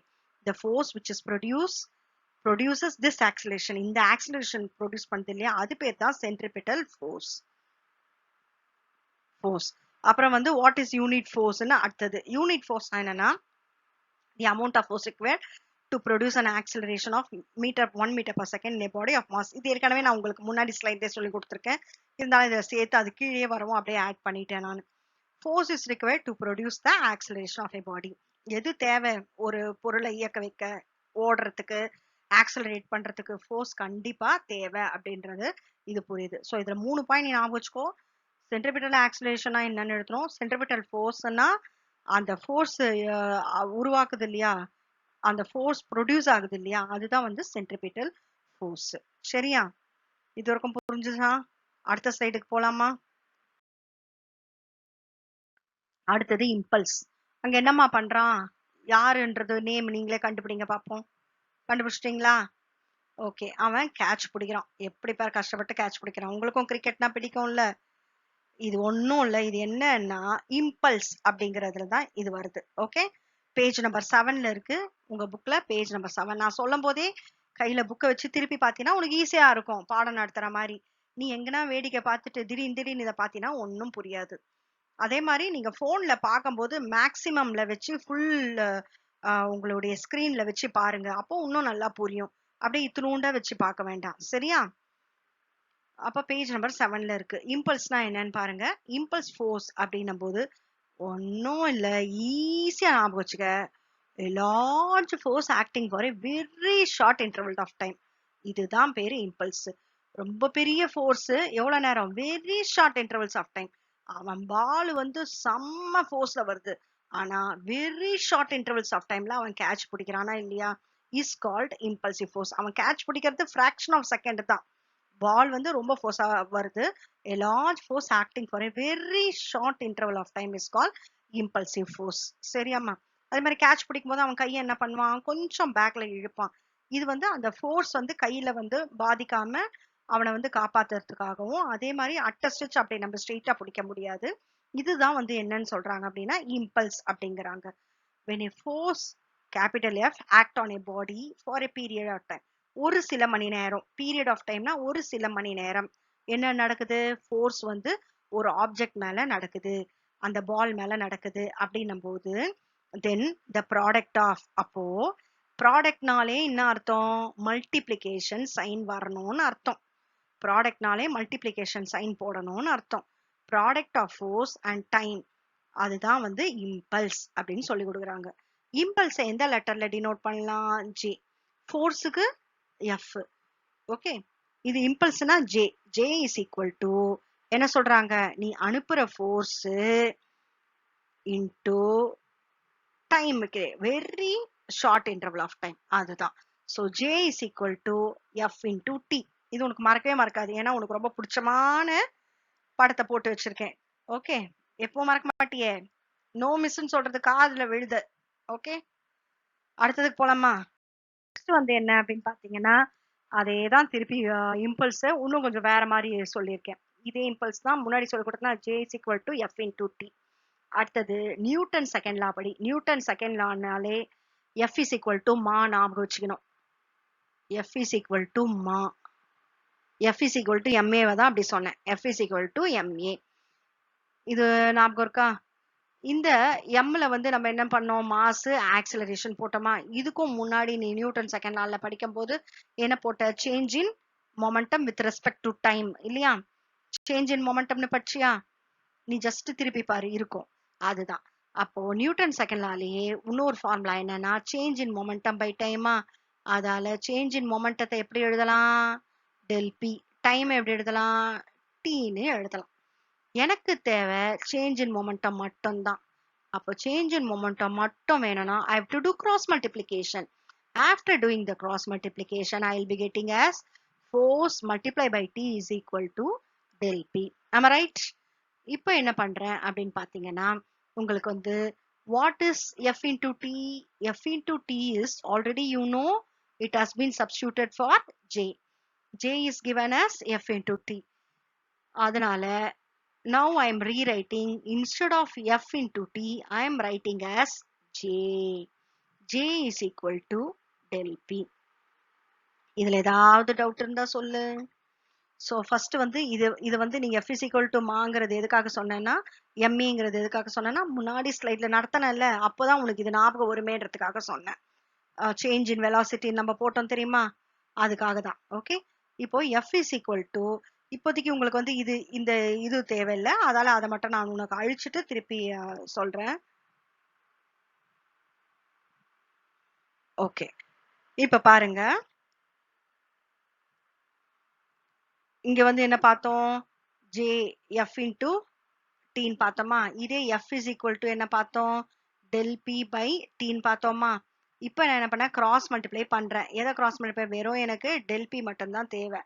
Speaker 1: the force which is produces this acceleration, இந்த ஆக்சிலரேஷன் ப்ரொடியூஸ் பண்ணுது இல்லையா, அது பேர் தான் சென்ட்ரிபிட்டல் ஃபோர்ஸ். அப்புறம் வந்து வாட் இஸ் யூனிட் ஃபோர்ஸ்னு அடுத்தது. யூனிட் ஃபோர்ஸ் என்னன்னா the amount of force required to produce an acceleration of 1 meter per second in a body of mass. இது ஏற்கனவே நான் உங்களுக்கு முன்னாடி ஸ்லைட்ல சொல்லி கொடுத்துருக்கேன், இருந்தாலும் இதை சேர்த்து அது கீழே வரவும் அப்படியே ஆட் பண்ணிட்டேன் நான். force is required to produce the acceleration of a body. எது தேவை ஒரு பொருளை இயக்க வைக்க, ஓடுறதுக்கு, ஆக்சலரேட் பண்றதுக்கு ஃபோர்ஸ் கண்டிப்பா தேவை அப்படின்றது இது புரியுது. ஸோ இதுல 3 பாயிண்ட் ஞாபகம் வச்சுக்கோ. சென்ட்ரிபிட்டல் ஆக்சலரேஷனா என்னன்னு எழுதுறோம், சென்ட்ரிபிட்டல் ஃபோர்ஸ்னா அந்த ஃபோர்ஸ் உருவாக்குது இல்லையா, அந்த ஃபோர்ஸ் ப்ரொடியூஸ் ஆகுது இல்லையா, அதுதான் வந்து சென்ட்ரிபிட்டல் ஃபோர்ஸ். சரியா? இது வரைக்கும் புரிஞ்சுதா? அடுத்த ஸ்லைடுக்கு போலாமா? அடுத்தது இம்பல்ஸ். அங்க என்னம்மா பண்றான், யாருன்றது நேம் நீங்களே கண்டுபிடிங்க பாப்போம். கண்டுபிடிச்சிட்டீங்களா? ஓகே, அவன் கேட்ச் பிடிக்கிறான். எப்படி பார் கஷ்டப்பட்டு கேட்ச் பிடிக்கிறான். உங்களுக்கும் கிரிக்கெட்னா பிடிக்கும்ல. இது ஒண்ணும் இல்ல. இது என்னன்னா இம்பல்ஸ் அப்படிங்கறதுல தான் இது வருது. ஓகே, பேஜ் நம்பர் 7ல இருக்கு உங்க புக்ல. பேஜ் நம்பர் 7 நான் சொல்லும் போதே கையில புக்கை வச்சு திருப்பி பாத்தீங்கன்னா உனக்கு ஈஸியா இருக்கும் பாடம் நடத்துற மாதிரி. நீ எங்கன்னா வேடிக்கை பார்த்துட்டு திடீர்னு திடீர்னு இதை பாத்தீங்கன்னா ஒன்னும் புரியாது. அதே மாதிரி நீங்க போன்ல பார்க்கும்போது மேக்சிமம்ல வச்சு ஃபுல் உங்களுடைய ஸ்கிரீன்ல வச்சு பாருங்க. அப்போ இன்னும் நல்லா புரியும். அப்படியே இத்தினூண்டா வச்சு பார்க்க வேண்டாம். சரியா? அப்ப பேஜ் நம்பர் 7ல இருக்கு. இம்பல்ஸ்னா என்னன்னு பாருங்க. இம்பல்ஸ் ஃபோர்ஸ் அப்படின்னும் போது ஒன்னும் இல்ல, ஈஸியா ஞாபகம் வச்சுக்க. A large force acting for a very short interval of time. இதுதான் பேரு இம்பல்ஸ். ரொம்ப பெரிய ஃபோர்ஸ் எவ்வளவு நேரம்? Very short intervals of time. அவன் பால் வந்து செம்ம ஃபோர்ஸ்ல வருது, ஆனா வெரி ஷார்ட் இன்டர்வல்ஸ் ஆஃப் டைம்ல அவன் கேட்ச் பிடிக்கிறானா இல்லையா, இஸ் கால்ட் இம்பல்சிவ் ஃபோர்ஸ். அவன் கேட்ச் பிடிக்கிறது ஃபிராக்ஷன் ஆஃப் செகண்ட் தான். பால் வந்து ரொம்ப ஃபோர்ஸா வருது. A large force acting for a very short interval of time is called impulsive force. சரியாம்மா? அதே மாதிரி கேட்ச் பிடிக்கும் போது அவன் கையை என்ன பண்ணுவான்? கொஞ்சம் பேக்ல இழுப்பான். இது வந்து அந்த ஃபோர்ஸ் வந்து கையில வந்து பாதிக்காம அவனை வந்து காப்பாத்துறதுக்காகவும், அதே மாதிரி அட்ட ஸ்டிச் அப்படி நம்ம ஸ்ட்ரெயிட்டா பிடிக்க முடியாது. இதுதான் வந்து என்னன்னு சொல்றாங்க அப்படின்னா இம்பல்ஸ் அப்படிங்கிறாங்க. when a force capital F act on a body for a period of time. ஒரு சில மணி நேரம். பீரியட் ஆஃப் டைம்னா ஒரு சில மணி நேரம் என்ன நடக்குது? ஃபோர்ஸ் வந்து ஒரு ஆப்ஜெக்ட் மேல நடக்குது, அந்த பால் மேல நடக்குது அப்படின்னும் போது தென் த ப்ராடக்ட் ஆஃப், அப்போ ப்ராடக்ட்னாலே என்ன அர்த்தம்? மல்டிப்ளிகேஷன் சைன் வரணும்னு அர்த்தம். ப்ராடக்ட்னாலே மல்டிப்ளிகேஷன் சைன் போடணும்னு அர்த்தம். Product of force and time, அதுதான் வந்து இம்பல்ஸ் அப்படின்னு சொல்லி கொடுக்குறாங்க. இம்பல்ஸ் எந்த லெட்டர்ல டினோட் பண்ணலாம்? ஜே. ஃபோர்ஸுக்கு எஃப். ஓகே, இது இம்பல்ஸ்னா J. J is equal to என்ன சொல்றாங்க? நீ அனுப்புற ஃபோர்ஸ் இன்டு டைமுக்கு very short interval of time, அதுதான். So J is equal to F into T. இது உனக்கு மறக்கவே மறக்காது, ஏன்னா உனக்கு ரொம்ப பிடிச்சமான படத்தை போட்டு வச்சிருக்கேன். ஓகே, எப்போ மறக்க மாட்டியே? நோ மிஸ்ன்னு சொல்றது காதுல விழுது. ஓகே, அடுத்ததுக்கு போலாமா? நெக்ஸ்ட் வந்து என்ன அப்படின்னு பாத்தீங்கன்னா, அதேதான் திருப்பி இம்பல்ஸ் இன்னும் கொஞ்சம் வேற மாதிரி சொல்லியிருக்கேன். இதே இம்பல்ஸ் தான் முன்னாடி சொல்லி கொடுத்தா J is equal to F into T. அடுத்தது நியூட்டன் செகண்ட் லா படி. நியூட்டன் செகண்ட் லானாலே F is equal to ma ஞாபகம் வச்சுக்கணும். F is equal to ma. F is equal to எம்ஏவை தான் அப்படி சொன்னேன். F is equal to MA. இது ஞாபகம் இருக்கா? இந்த எம்ல வந்து நம்ம என்ன பண்ணோம்? மாஸ் ஆக்சிலரேஷன் போட்டோமா? இதுக்கும் முன்னாடி நீ நியூட்டன் செகண்ட் லால படிக்கும் போது என்ன போட்ட? Change in momentum with respect to time இல்லையா? சேஞ்ச் இன் மொமெண்டம்னு படிச்சியா? நீ ஜஸ்ட் திருப்பி பாரு, இருக்கும். அதுதான். அப்போ நியூட்டன் செகண்ட் லாலேயே இன்னொரு ஃபார்முலா என்னன்னா சேஞ்ச் இன் மொமெண்டம் பை டைமா. அதால சேஞ்ச் இன் மொமெண்டத்தை எப்படி எழுதலாம்? Del B. டைம் எப்படி எழுதலாம்? டீன்னு எழுதலாம். எனக்கு தேவை சேஞ்ச் இன் மொமெண்டம் மட்டும்தான். அப்போ சேஞ்ச் இன் மொமெண்டம் மட்டும் வேணும்னா I have to do cross multiplication. After doing the cross multiplication, I will be getting as force multiplied by T is equal to del P. Am I right? இப்போ என்ன பண்றேன் அப்படின்னு பாத்தீங்கன்னா, உங்களுக்கு வந்து what is F into T? F into T is already you know it has been substituted for J. J is given as F into T. அதனால now I am rewriting, instead of F into T, I am writing as J. J is equal to del P. இதுல ஏதாவது doubt இருந்தா சொல்லு. So first வந்து இது வந்து நீங்க F is equal to மாங்கிறது எதுக்காக சொன்னேன்னா, எம்ஏங்கிறது எதுக்காக சொன்னேன்னா, முன்னாடி ஸ்லைட்ல நடத்தினேன்ல, அப்போதான் உனக்கு இது ஞாபகம் வருமேன்றதுக்காக சொன்னேன். சேஞ்ச் இன் வெலாசிட்டி நம்ம போட்டோம் தெரியுமா? அதுக்காக தான். ஓகே, இப்போ F is equal to, இப்போதைக்கு உங்களுக்கு வந்து இந்த இது தேவையில்லை, அதால அதை மட்டும் நான் உனக்கு அழிச்சிட்டு திருப்பி சொல்றேன். ஓகே, இப்ப பாருங்க, இங்க வந்து என்ன பார்த்தோம்? ஜே எஃப் இன்டு டீன்னு பார்த்தோமா? இதே எஃப் இஸ் ஈக்குவல் டு என்ன பார்த்தோம்? டெல் பி பை டீன்னு பார்த்தோமா? இப்போ நான் என்ன பண்ணேன்? கிராஸ் மல்டிப்ளை பண்றேன். எதை கிராஸ் மல்டிப்ளை? வெறும் எனக்கு டெல் பி மட்டும்தான் தேவை.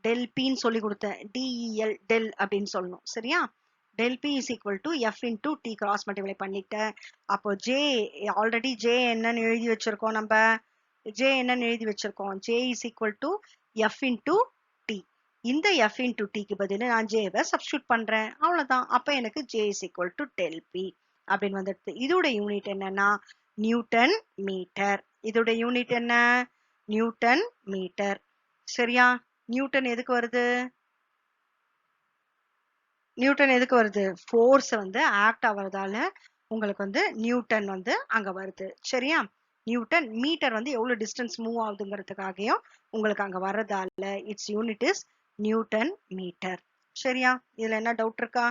Speaker 1: டெல் பின்னு சொல்லி கொடுத்தேன். டிஇஎல் டெல் அப்படின்னு சொல்லணும். சரியா? Del p is equal to F into t cross multiply பண்ணிட்டேன். அப்போ ஜே ஆல்ரெடி ஜே என்னன்னு எழுதி வச்சிருக்கோம் நம்ம. J என்னன்னு எழுதி வச்சிருக்கோம். J is equal to F into T. இந்த F into T க்கு பதிலா நான் J வை சப்ஸ்டியூட் பண்றேன். அவ்வளவுதான். அப்ப எனக்கு J is equal to del P அப்படின்னு வந்துடுது. இதோட யூனிட் என்னன்னா நியூட்டன் மீட்டர். இதோட யூனிட் என்ன நியூட்டன் மீட்டர். சரியா? நியூட்டன் எதுக்கு வருது? நியூட்டன் எதுக்கு வருது? ஃபோர்ஸ் வந்து ஆக்ட் ஆவறதால உங்களுக்கு வந்து நியூட்டன் வந்து அங்க வருது. சரியா? நியூட்டன் மீட்டர் வந்து எவ்வளவு டிஸ்டன்ஸ் மூவ் ஆகுதுங்கிறதுக்காகவும் உங்களுக்கு அங்க வர்றதால its unit is newton metre. சரியா? இதுல என்ன டவுட் இருக்கா?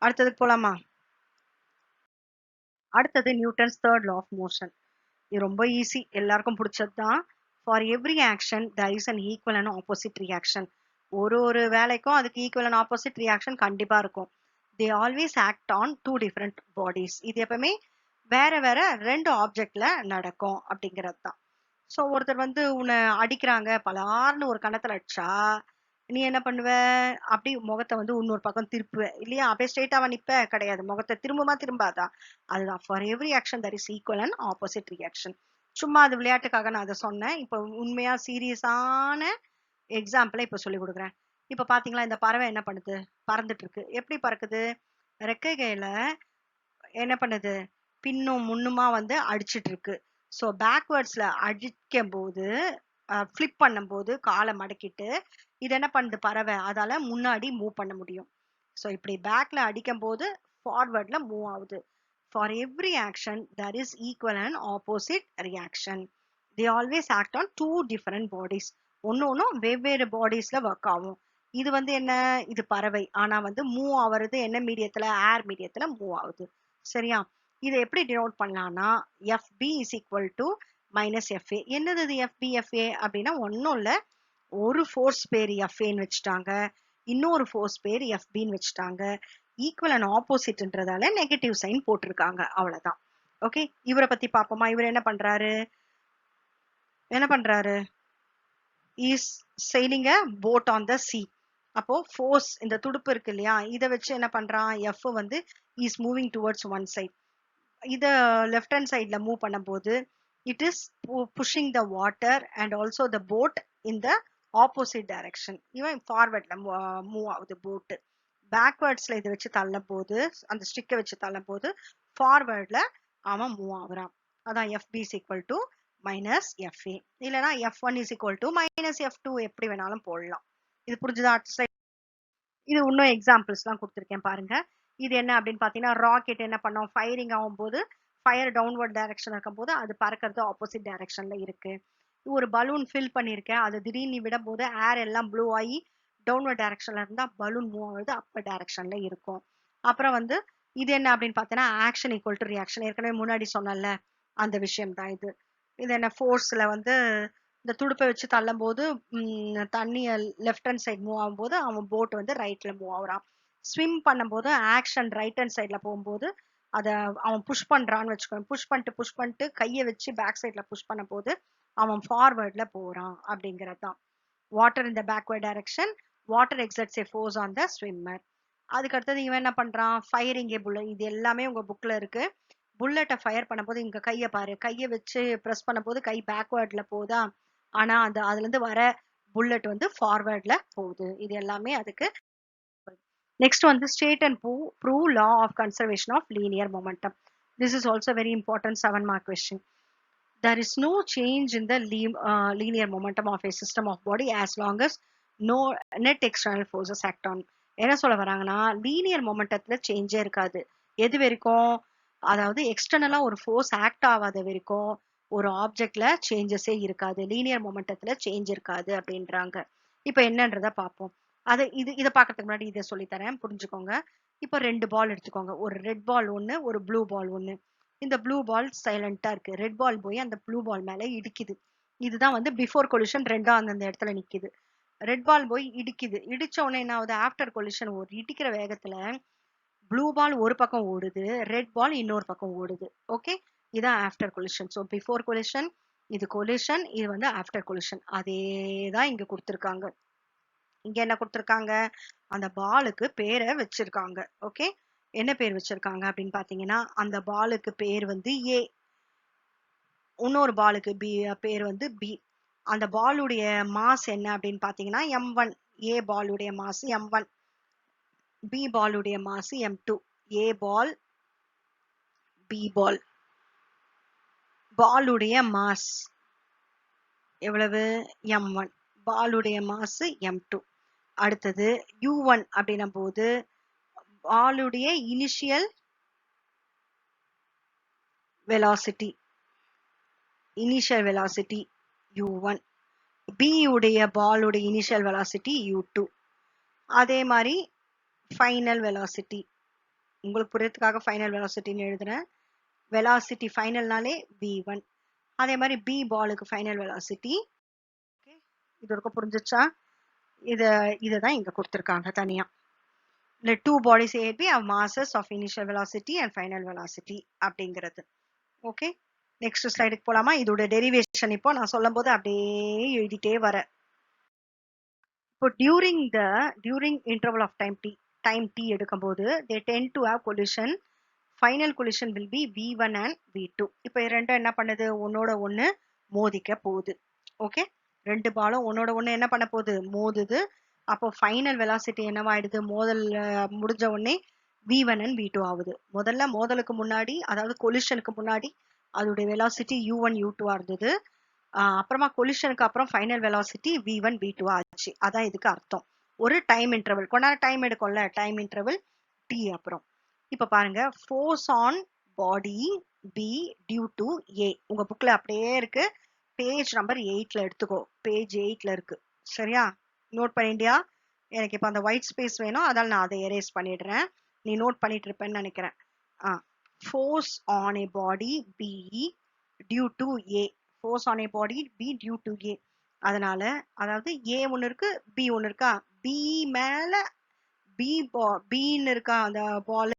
Speaker 1: அடுத்ததுக்கு போலாமா? அடுத்தது Newton's third law of motion. இது ரொம்ப ஈஸி, எல்லாருக்கும் பிடிச்சதுதான். For every action there is an equal and opposite reaction. ஒரு வேலைக்கும் அதுக்கு ஈக்குவல் அண்ட் ஆப்போசிட் ரியாக்ஷன் கண்டிப்பா இருக்கும். They always act on two different bodies. இது எப்பவுமே வேற வேற ரெண்டு ஆப்ஜெக்ட்ல நடக்கும் அப்படிங்கிறது தான். ஸோ ஒருத்தர் வந்து உன்னை அடிக்கிறாங்க, பலார்னு ஒரு கணத்துல அடிச்சா நீ என்ன பண்ணுவ? அப்படி முகத்தை வந்து இன்னொரு பக்கம் திருப்புவ இல்லையா? அப்படியே ஸ்ட்ரெயிட்டாவா நிப்ப? கிடையாது. முகத்தை திரும்பாதா? அதுதான். For every action that is equal and opposite reaction. சும்மா அது விளையாட்டுக்காக நான் அதை சொன்னேன். இப்போ உண்மையா சீரியஸான எக்ஸாம்பிளை இப்போ சொல்லி கொடுக்குறேன். இப்போ பாத்தீங்களா, இந்த பறவை என்ன பண்ணுது? பறந்துட்டு இருக்கு. எப்படி பறக்குது? ரெக்கைகையில என்ன பண்ணுது? பின்னும் முன்னுமா வந்து அடிச்சிட்டு இருக்கு. ஸோ பேக்வேர்ட்ஸ்ல அடிக்கும் போது ஃபிளிப் பண்ணும்போது காலை மடக்கிட்டு இது என்ன பண்ணுது? பறவை அதால முன்னாடி மூவ் பண்ண முடியும். ஸோ இப்படி பேக்ல அடிக்கும் போது ஃபார்வர்ட்ல மூவ் ஆகுது. For every action there is equal and opposite reaction. They always act on two different bodies. ஒன்னும் வெவ்வேறு பாடிஸ்ல ஒர்க் ஆகும். இது வந்து என்ன? இது பறவை. ஆனா வந்து மூவ் ஆகுறது என்ன மீடியத்துல? ஏர் மீடியத்துல மூவ் ஆகுது. சரியா? இதை எப்படி டினோட் பண்ணலாம்னா FB is equal to minus FA. என்னது இது FB FA அப்படின்னா ஒன்னும் இல்ல, ஒரு ஃபோர்ஸ் பேர் FAன்னு வச்சுட்டாங்க, இன்னொரு ஃபோர்ஸ் பேர் FBன்னு வச்சுட்டாங்க. ஈக்குவல் அண்ட் ஆப்போசிட்ன்றதால நெகட்டிவ் சைன் போட்டிருக்காங்க. அவ்வளவுதான். ஓகே, இவரை பத்தி பாப்போமா? இவர் என்ன பண்றாரு? Is sailing a boat on the sea. அப்போ ஃபோர்ஸ், இந்த துடுப்பு இருக்கு இல்லையா, இதை வச்சு என்ன பண்றான்? F வந்து is moving towards one side. இத லெஃப்ட் ஹேண்ட் சைட்ல மூவ் பண்ணும்போது it is pushing the water and also the boat in the opposite direction. இவன் ஃபார்வர்ட்ல மூவ் ஆகுது போட். பேக்வேர்ட்ஸ்ல இதை வச்சு தள்ளும் போது, அந்த ஸ்டிக்கை வச்சு தள்ளும் போது ஃபார்வர்ட்ல அவன் மூவ் ஆகுறான். அதான் FB is equal to minus FA. இல்லைன்னா F1 is equal to minus F2 எப்படி வேணாலும் போடலாம். இது புரிஞ்சுதா? இது இன்னும் எக்ஸாம்பிள்ஸ் எல்லாம் கொடுத்துருக்கேன் பாருங்க. இது என்ன அப்படின்னு பாத்தீங்கன்னா, ராக்கெட் என்ன பண்ணோம்? ஃபயரிங் ஆகும்போது ஃபயர் டவுன்வர்ட் டைரக்ஷன் இருக்கும் போது அது பறக்கிறது ஆப்போசிட் டைரக்ஷன்ல இருக்கு. ஒரு பலூன் ஃபில் பண்ணிருக்கேன், அது திடீர்னு விடும் போது ஏர் எல்லாம் ப்ளூ ஆகி டவுன்வர்ட் டைரக்ஷன்ல இருந்தா பலூன் மூவ் ஆகுது அப்பர் டைரக்ஷன்ல இருக்கும். அப்புறம் வந்து இது என்ன அப்படின்னு பார்த்தீங்கன்னா, ஆக்ஷன் ஈக்குவல் டு ரியாக்ஷன். ஏற்கனவே முன்னாடி சொன்னல அந்த விஷயம் தான் இது. இது என்ன? ஃபோர்ஸ்ல வந்து இந்த துடுப்பை வச்சு தள்ளும் போது தண்ணி லெஃப்ட் ஹேண்ட் சைட் மூவ் ஆகும்போது அவன் போட் வந்து ரைட்ல மூவ் ஆகுறான். ஸ்விம் பண்ணும்போது ஆக்ஷன் ரைட் ஹேண்ட் சைட்ல போகும்போது அதை அவன் புஷ் பண்றான்னு வச்சுக்கோங்க. புஷ் பண்ணிட்டு கையை வச்சு பேக் சைட்ல புஷ் பண்ண போது அவன் ஃபார்வர்ட்ல போறான் அப்படிங்கறதுதான். Water in the backward direction, water exerts a force on the swimmer. அதுக்கு அடுத்தது இவன் என்ன பண்றான்? ஃபயரிங் ஏ புல்லட். இது எல்லாமே உங்க புக்ல இருக்கு. புல்லட்டை ஃபயர் பண்ணும்போது இங்க கையை பாரு, கையை வச்சு ப்ரெஸ் பண்ண போது கை பேக்வேர்ட்ல போதா, ஆனா அதுல இருந்து வர புல்லட் வந்து ஃபார்வர்ட்ல போகுது. இது எல்லாமே அதுக்கு. நெக்ஸ்ட் வந்து state and prove law of conservation of linear momentum. This is also very important 7 mark question. There is no change in the linear momentum of a system of body as long as no net external forces act on. என்ன சொல்ல வராங்கன்னா, linear மொமெண்டத்துல சேஞ்சே இருக்காது. எது வரைக்கும்? அதாவது எக்ஸ்டர்னலா ஒரு force act ஆகாத வரைக்கும் ஒரு ஆப்ஜெக்ட்ல சேஞ்சஸே இருக்காது. லீனியர் மொமெண்டத்துல சேஞ்ச் இருக்காது அப்படின்றாங்க. இப்ப என்னன்றத பார்ப்போம். இதை பார்க்கறதுக்கு முன்னாடி இதை சொல்லித்தரேன், புரிஞ்சுக்கோங்க. இப்போ 2 பால் எடுத்துக்கோங்க. ஒரு ரெட் பால் ஒண்ணு, ஒரு ப்ளூ பால் ஒண்ணு. இந்த ப்ளூ பால் சைலண்டா இருக்கு. ரெட் பால் போய் அந்த ப்ளூ பால் மேல இடிக்குது. இதுதான் வந்து பிஃபோர் கொலிஷன். ரெண்டா அந்த இடத்துல நிக்குது. ரெட் பால் போய் இடிக்குது. இடிச்ச உடனே என்ன ஆகுது? ஆஃப்டர் கொலிஷன் ஒரு இடிக்கிற வேகத்துல ப்ளூ பால் ஒரு பக்கம் ஓடுது, ரெட் பால் இன்னொரு பக்கம் ஓடுது. ஓகே, இதான் after collision. So before collision, இது கொலிஷன், இது வந்து ஆஃப்டர் கொலிஷன். அதேதான் இங்க கொடுத்துருக்காங்க. இங்க என்ன கொடுத்துருக்காங்க? அந்த பாலுக்கு பேரை வச்சிருக்காங்க. ஓகே, என்ன பேர் வச்சிருக்காங்க அப்படின்னு பாத்தீங்கன்னா, அந்த பாலுக்கு பேர் வந்து ஏ, இன்னொரு பாலுக்கு பி பேர் வந்து பி. அந்த பாலுடைய மாஸ் என்ன அப்படின்னு பாத்தீங்கன்னா m1. ஏ பாலுடைய மாஸ் m1, பி பாலுடைய mass m2. A ball, B ball, பாலுடைய மாஸ் எவ்வளவு m1, பாலுடைய மாஸ் m2. அடுத்தது u1 அப்படின்னும் போது பாலுடைய இனிஷியல் வெலாசிட்டி, u1. B உடைய பாலுடைய இனிஷியல் வெலாசிட்டி u2. அதே மாதிரி ஃபைனல் வெலாசிட்டி, உங்களுக்கு புரியறதுக்காக ஃபைனல் வெலாசிட்டின்னு எழுதுறேன். வெலாசிட்டி ஃபைனல்னாலே v1. அதே மாதிரி பி பாலுக்கு ஃபைனல் வெலாசிட்டி. இது வரைக்கும் புரிஞ்சிச்சா? இதுதான் இங்க கொடுத்திருக்காங்க தனியா. The two bodies A and B have masses of initial velocity and final velocity அப்படிங்கிறது. ஓகே, நெக்ஸ்ட் ஸ்லைடுக்கு போலாமா? இதோட டெரிவேஷன் இப்போ நான் சொல்லும் போது அப்படியே எழுதிட்டே வரேன். இப்போ during interval of time t எடுக்கும்போது they tend to have collision. Final collision will be v1 and v2. இப்போ ரெண்டும் என்ன பண்ணுது? ஒன்னோட ஒண்ணு மோதிக்க போகுது. ஓகே, ரெண்டு பாலும் ஒன்னோட ஒண்ணு என்ன பண்ண போகுது? மோதுது. அப்போ ஃபைனல் வெலாசிட்டி என்னவாயிடுது? மோதல் முடிஞ்ச உடனே v1 and v2 ஆகுது. முதல்ல மோதலுக்கு முன்னாடி, அதாவது கொலிஷனுக்கு முன்னாடி அதோடைய வெலாசிட்டி u1 u2 இருந்தது. அப்புறமா கொலிஷனுக்கு அப்புறம் ஃபைனல் வெலாசிட்டி v1 v2 ஆச்சு. அதான் இதுக்கு அர்த்தம். ஒரு டைம் இன்டர்வல், கொஞ்ச நேரம் டைம் எடுக்கும்ல, டைம் இன்டர்வல் t. அப்புறம் இப்ப பாருங்க, force on body b due to a. உங்க புக்ல அப்படியே இருக்கு, பேஜ் நம்பர் 8ல எடுத்துக்கோ. பேஜ் 8ல இருக்கு, சரியா? நோட் பண்ணிட்டியா? எனக்கு இப்ப அந்த ஒயிட் ஸ்பேஸ் வேணும், அதால நான் அதை எரேஸ் பண்ணிடுறேன். நீ நோட் பண்ணிட்டு இருப்பேன்னு நினைக்கிறேன். Force on a body b due to a. Force on a body b due to a. அதனால, அதாவது a ஒன்னு இருக்கு, b ஒன்னு இருக்கா? b மேல பின்னு இருக்கா அந்த பால்,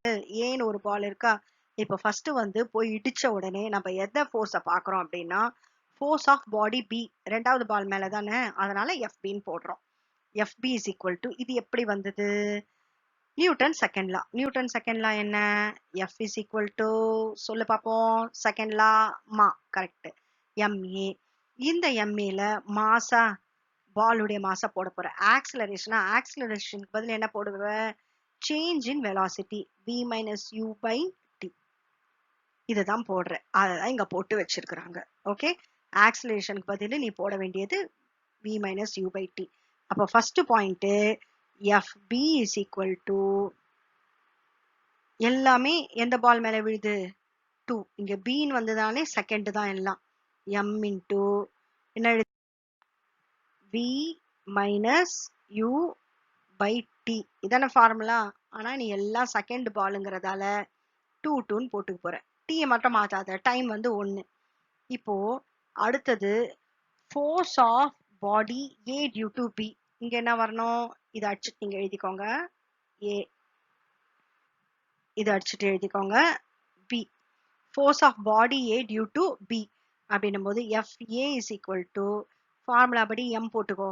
Speaker 1: ஏன்னு ஒரு பால் இருக்கா? இப்ப ஃபர்ஸ்ட் வந்து போய் இடிச்ச உடனே நம்ம எந்த ஃபோர்ஸ பாக்குறோம் அப்படின்னா, ஃபோர்ஸ் ஆஃப் பாடி b ரெண்டாவது பால் மேல தானே, அதனால fbன்னு போடுறோம். fb இஸ் ஈக்குவல் டு, இது எப்படி வந்தது? நியூட்டன் செகண்ட் லா. நியூட்டன் செகண்ட் லா என்ன? f இஸ் ஈக்குவல் டு, சொல்லு பாப்போம், செகண்ட் லா மா, கரெக்ட், ma. இந்த ma ல மாசா, பாலுடைய மாசா போட போற. ஆக்சிலரேஷனா, ஆக்சிலரேஷனுக்கு பதில் என்ன போடுவ? Change in velocity v minus u by t. இதுதான் போடுற, அததான் இங்க போட்டு வச்சிருக்கிறாங்க. ஓகே, ஆக்சிலரேஷனுக்கு பதில் நீ போட வேண்டியது v minus u by t. அப்போ first point fb is equal to, எல்லாமே எந்த பால் மேல விழுது? 2. இங்க bன்னு வந்ததாலே செகண்ட் தான் எல்லாம். m இன்டூ என்ன எழுது? v minus u by t. இதான ஃபார்முலா. ஆனா நீ எல்லாம் செகண்ட் பாலுங்கிறதால 2 போட்டுக்க போற. t மட்டும் மாத்தாத, டைம் வந்து 1. இப்போ அடுத்தது force of body a due to b. இங்க என்ன வரணும்? இதை அடிச்சுட்டு நீங்க எழுதிக்கோங்க, a. இதை அடிச்சுட்டு எழுதிக்கோங்க, b. Force of body a due to b அப்படின்னும் போது fa is equal to, formula படி m போட்டுக்கோ,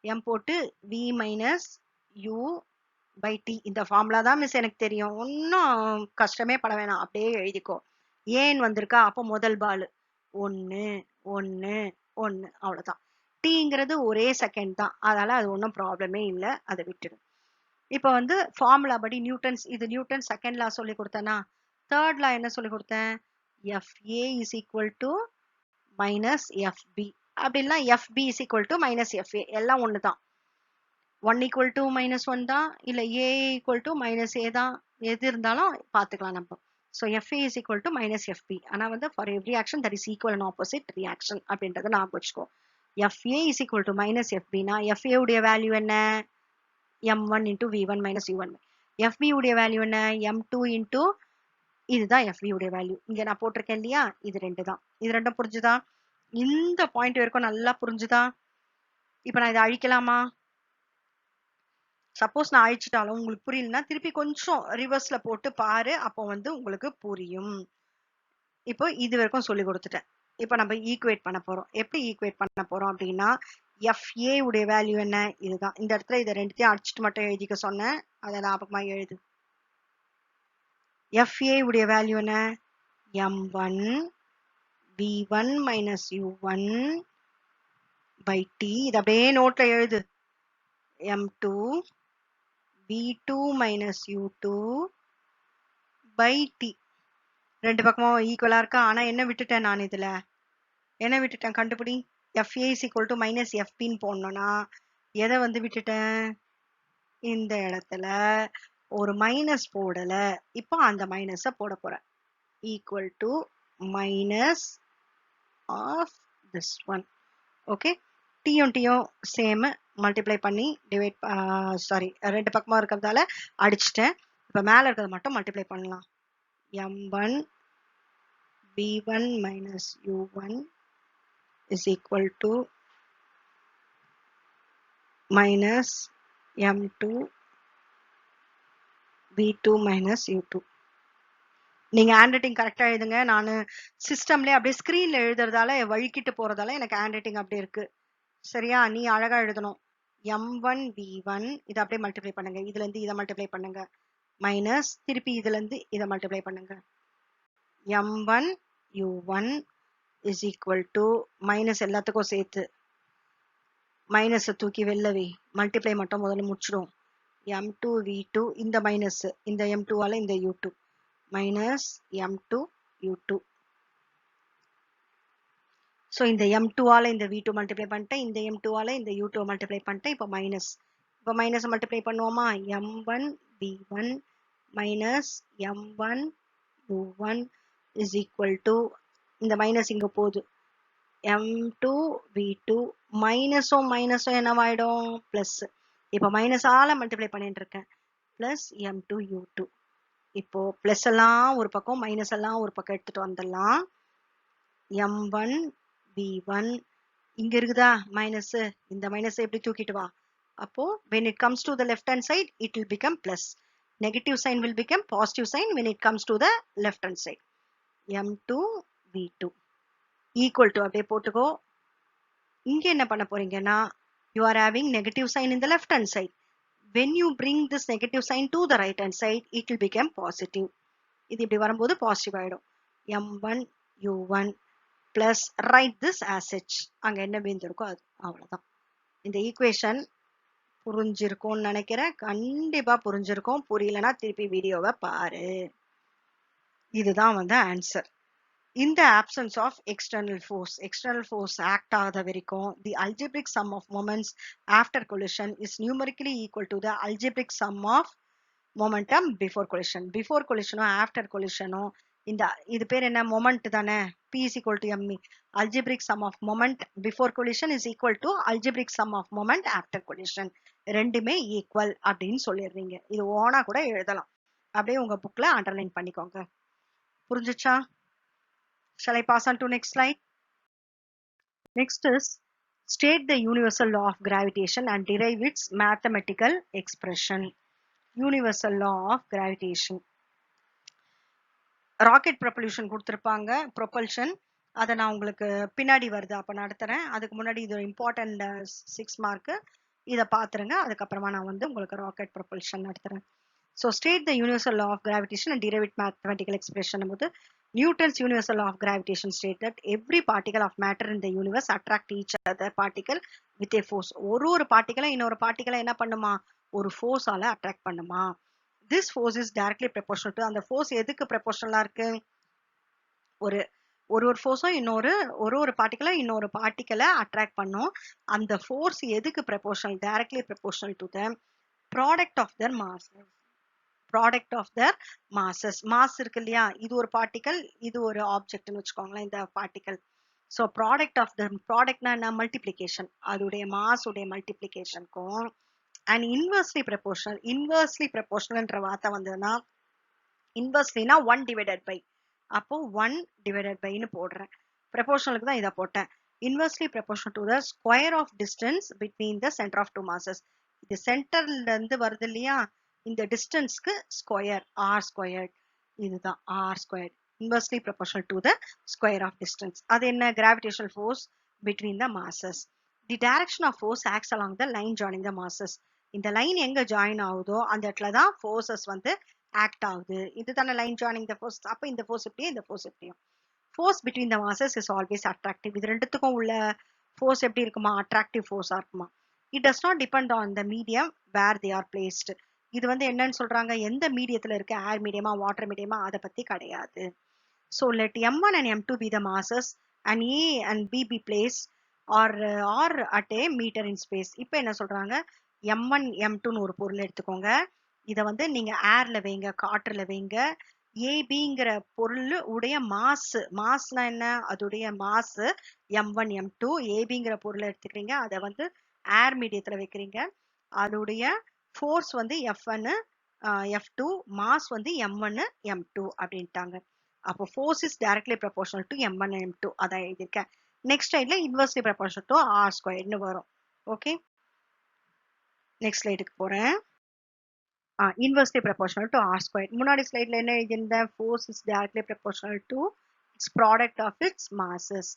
Speaker 1: m போட்டு v minus u by t. இந்த ஃபார்முலா தான் மிஸ் எனக்கு தெரியும், ஒன்னும் கஷ்டமே பட வேணாம், அப்படியே எழுதிக்கோ. ஏன் வந்திருக்கா? அப்போ முதல் பால் 1 1 1, அவ்வளவுதான். டீங்கிறது ஒரே செகண்ட் தான், அதனால அது ஒன்றும் ப்ராப்ளமே இல்லை, அதை விட்டுடு. இப்ப வந்து ஃபார்முலா படி நியூட்டன்ஸ், இது நியூட்டன் செகண்ட் லா சொல்லி கொடுத்தேனா, தேர்ட் லா என்ன சொல்லி கொடுத்தேன்? fa is equal to minus fb. அப்படின்னா fb is equal to minus fa, எல்லாம் ஒண்ணுதான். 1 ஈக்குவல் டு மைனஸ் 1 தான், இல்ல a equal to minus a தான், எது இருந்தாலும் பார்த்துக்கலாம் நம்ம. So fa is equal to minus fb. ஆனா வந்து for every action that is equal and opposite reaction அப்படின்றத நான் வச்சுக்கோ. fa is equal to minus fbனா fa உடைய வேல்யூ என்ன? m1 into v1 minus u1. fb உடைய வேல்யூ என்ன? m2 into, இதுதான் fb உடைய வேல்யூ. இங்க நான் போட்டிருக்கேன் இல்லையா, இது ரெண்டு தான். இது ரெண்டும் புரிஞ்சுதா? இந்த பாயிண்ட் வரைக்கும் நல்லா புரிஞ்சுதா? இப்ப நான் இதை அழிக்கலாமா? சப்போஸ் நான் அழிச்சிட்டாலும் உங்களுக்கு புரியலன்னா திருப்பி கொஞ்சம் ரிவர்ஸ்ல போட்டு பாரு, அப்போ வந்து உங்களுக்கு புரியும். இப்போ இது வரைக்கும் சொல்லி கொடுத்துட்டேன். இப்ப நம்ம ஈக்குவேட் பண்ண போறோம். எப்படி ஈக்குவேட் பண்ண போறோம் அப்படின்னா, fa உடைய வேல்யூ என்ன? இதுதான். இந்த இடத்துல இதை ரெண்டுத்தையும் அடிச்சுட்டு மட்டும் எழுதிக்க சொன்னேன், அதை ஞாபகமா எழுது. FA உடைய வேல்யூ என்ன m1 v1 minus u1 by t. இது அப்படியே நோட்ல எழுது. m2 v2 minus u2 by t. ரெண்டு பக்கமும் ஈக்குவலா இருக்கா? ஆனா என்ன விட்டுட்டேன் நான் இதுல? என்ன விட்டுட்டேன் கண்டுபிடி. FA is equal to minus FB ன்னு போடணும்னா எதை வந்து விட்டுட்டேன்? இந்த இடத்துல ஒரு மைனஸ் போடல. இப்போ அந்த மைனஸை போட போறேன். equal to minus of this one. Okay, டீயும் டீயும் சேம் மல்டிப்ளை பண்ணி டிவைட் ரெண்டு பக்கமா இருக்கிறதால அடிச்சிட்டேன். இப்போ மேல இருக்கிறத மட்டும் மல்டிப்ளை பண்ணலாம். m1 v1 minus u1 is equal to minus m2 v2 minus u2. நீங்க ஹேண்ட் ரைட்டிங் கரெக்டா எழுதுங்க. நான் சிஸ்டம்லயே அப்படியே ஸ்கிரீன்ல எழுதுறதால வழுக்கிட்டு போறதால எனக்கு ஹேண்ட் ரைட்டிங் அப்படியே இருக்கு. சரியா? நீ அழகா எழுதணும். m1 v1 இதை அப்படியே மல்டிப்ளை பண்ணுங்க. இதுல இருந்து இதை மல்டிப்ளை பண்ணுங்க. மைனஸ் திருப்பி இதுல இருந்து இதை மல்டிப்ளை பண்ணுங்க. m1 u1 is equal to minus எல்லாத்துக்கும் சேர்த்து மைனஸ் தூக்கி வெளிலவே மல்டிப்ளை மட்டும் முதல்ல முடிச்சிடும். m2 v2 இந்த மைனஸ் இந்த m2 ஆல இந்த u2 minus m2 u2. So இந்த m2 ஆல இந்த v2 மல்டிப்ளை பண்ணிட்டேன். இந்த m2 ஆல இந்த u2 மல்டிப்ளை பண்ணிட்டேன். இப்போ மைனஸ். இப்போ மைனஸ் மல்டிப்ளை பண்ணுவோமா? m1 v1 minus m1 u1 is equal to இந்த மைனஸ் இங்க போகுது. m2 v2 மைனஸும் மைனஸும் என்னவாயிடும்? பிளஸ். இப்போ மைனஸ் ஆல மல்டிப்ளை பண்ணிட்டு இருக்கேன். Plus m2 u2. இப்போ பிளஸ் எல்லாம் ஒரு பக்கம் மைனஸ் எல்லாம் ஒரு பக்கம் எடுத்துட்டு வந்துடலாம். m1 v1 இங்க இருக்குதா மைனஸ்? இந்த மைனஸ் எப்படி தூக்கிட்டு வா. அப்போ when it comes to the left hand side it will become plus. Negative sign will become positive sign when it comes to the left hand side. m2 v2 equal to அப்படியே போட்டுக்கோ. இங்க என்ன பண்ண போறீங்கன்னா you are having negative sign in the left hand side. When you bring this negative sign to the right hand side it will become positive. இது இப்படி வரும்போது positive ஆயிடும். m1 u1 plus write this as such. அங்க என்ன விழுந்திருக்கோ அது அவ்வளவுதான். இந்த equation புரிஞ்சிருக்கும்னு நினைக்கிறேன். கண்டிப்பா புரிஞ்சிருக்கும். புரியலன்னா திருப்பி வீடியோவை பாரு. இதுதான் வந்து answer. In the absence of external force act ஆகாத வரைக்கும் the algebraic sum of moments after collision is numerically equal to the algebraic sum of momentum before collision. Before collision after collision இந்த இது பேர் என்ன? மொமெண்ட் தானே. p is equal to me. Algebraic sum of moment before collision is equal to algebraic sum of moment after collision. ரெண்டுமே equal அப்படின்னு சொல்லிடுறீங்க. இது ஓனா கூட எழுதலாம். அப்படியே உங்க புக்ல அண்டர்லைன் பண்ணிக்கோங்க. புரிஞ்சுச்சா? Shall I pass on to next slide? Next is state the universal law of gravitation and derive its mathematical expression. Universal law of gravitation. Rocket propulsion கொடுத்துருப்பாங்க. ப்ரொபல்ஷன் அதை நான் உங்களுக்கு பின்னாடி வருது அப்போ நடத்துறேன். அதுக்கு முன்னாடி இது இம்பார்ட்டன்ட் 6 மார்க்கு. இதை பார்த்துருங்க. அதுக்கப்புறமா நான் வந்து உங்களுக்கு ராக்கெட் ப்ரொபல்ஷன் நடத்துறேன். So state the universal law of gravitation and derive its mathematical expression போது Newton's universal law of gravitation state that every particle of matter in the universe attract each other particle with a force. ஒரு பார்ட்டிகளை இன்னொரு பார்ட்டிகளை என்ன பண்ணுமா? ஒரு ஃபோர்ஸால attract பண்ணுமா. This force is directly proportional to அந்த force எதுக்கு ப்ரொபோர்ஷனலா இருக்கு? ஒரு ஃபோர்ஸும் ஒரு பார்ட்டிகளை இன்னொரு பார்ட்டிகளை அட்ராக்ட் பண்ணும். அந்த ஃபோர்ஸ் எதுக்கு proportional? Directly proportional to the product of their masses. Product of their masses. Mass இருக்கு இல்லையா? இது ஒரு பார்ட்டிகல், இது ஒரு ஆப்ஜெக்ட்னு வச்சுக்கோங்களேன் இந்த particle. So product of the ப்ராடக்ட்னா என்ன? மல்டிப்ளிகேஷன். அதோடைய மாஸ் உடைய மல்டிப்ளிகேஷனுக்கும் அண்ட் இன்வெர்ஸ்லி ப்ரொபோர்ஷனல். இன்வெர்ஸ்லி ப்ரொபோர்ஷனல்ன்ற வார்த்தை வந்ததுன்னா இன்வெர்ஸ்லினா 1 டிவைடட் பை. அப்போ 1 டிவைடட் பைன்னு போடுறேன். ப்ரொபோர்ஷனலுக்கு தான் இதை போட்டேன். Inversely proportional to the square of distance between the centre of two masses. இது சென்டர்ல இருந்து வருது இல்லையா? இந்த டிஸ்டன்ஸ்க்கு ஸ்கொயர் ஆர் ஸ்கொயர்ட். இதுதான் R squared. Inversely proportional to the square of distance. அது என்ன? Gravitational force between the masses. The direction of force acts along the line joining the masses. இந்த லைன் எங்க ஜாயின் ஆகுதோ அந்த இடத்துல தான் ஃபோர்ஸஸ் வந்து ஆக்ட் ஆகுது. இதுதானே லைன் ஜாயினிங் த ஃபோர்ஸ். அப்போ இந்த ஃபோர்ஸ் இப்படியும் இந்த ஃபோர்ஸ் இப்படியும். Force between the masses is always attractive. இது ரெண்டுத்துக்கும் உள்ள ஃபோர்ஸ் எப்படி இருக்குமா? அட்ராக்டிவ் ஃபோர்ஸா இருக்குமா? It does not depend on the medium where they are placed. இது வந்து என்னன்னு சொல்றாங்க, எந்த மீடியத்துல இருக்க, ஏர் மீடியமா வாட்டர் மீடியமா, அதை பத்தி கிடையாது. So let m1 and m2 be the masses and a and b be placed or at a meter in space. இப்போ என்ன சொல்றாங்க, m1 m2ன்னு ஒரு பொருள் எடுத்துக்கோங்க. இதை வந்து நீங்க ஏர்ல வைங்க, காற்றுல வைங்க. ஏபிங்கிற பொருள் உடைய மாஸ்னா என்ன, அதோடைய மாஸ் m1 m2. ஏபிங்கிற பொருளை எடுத்துக்கிறீங்க, அதை வந்து ஏர் மீடியத்துல வைக்கிறீங்க. அதோடைய ஃபோர்ஸ் வந்து F1 F2, மாஸ் வந்து m1 m2 அப்படின்ட்டாங்க. அப்போ force is directly proportional to m1 m2 அதான் எழுதியிருக்கேன். நெக்ஸ்ட் ஸ்லைட்ல இன்வெர்ஸ்லி ப்ரொபோர்ஷனல் டு r ஸ்கொயர்னு வரும். ஓகே, நெக்ஸ்ட் ஸ்லைடுக்கு போறேன். Inversely proportional to r square. முன்னாடி ஸ்லைட்ல என்ன எழுதியிருந்தேன், force is directly proportional to its product of its masses.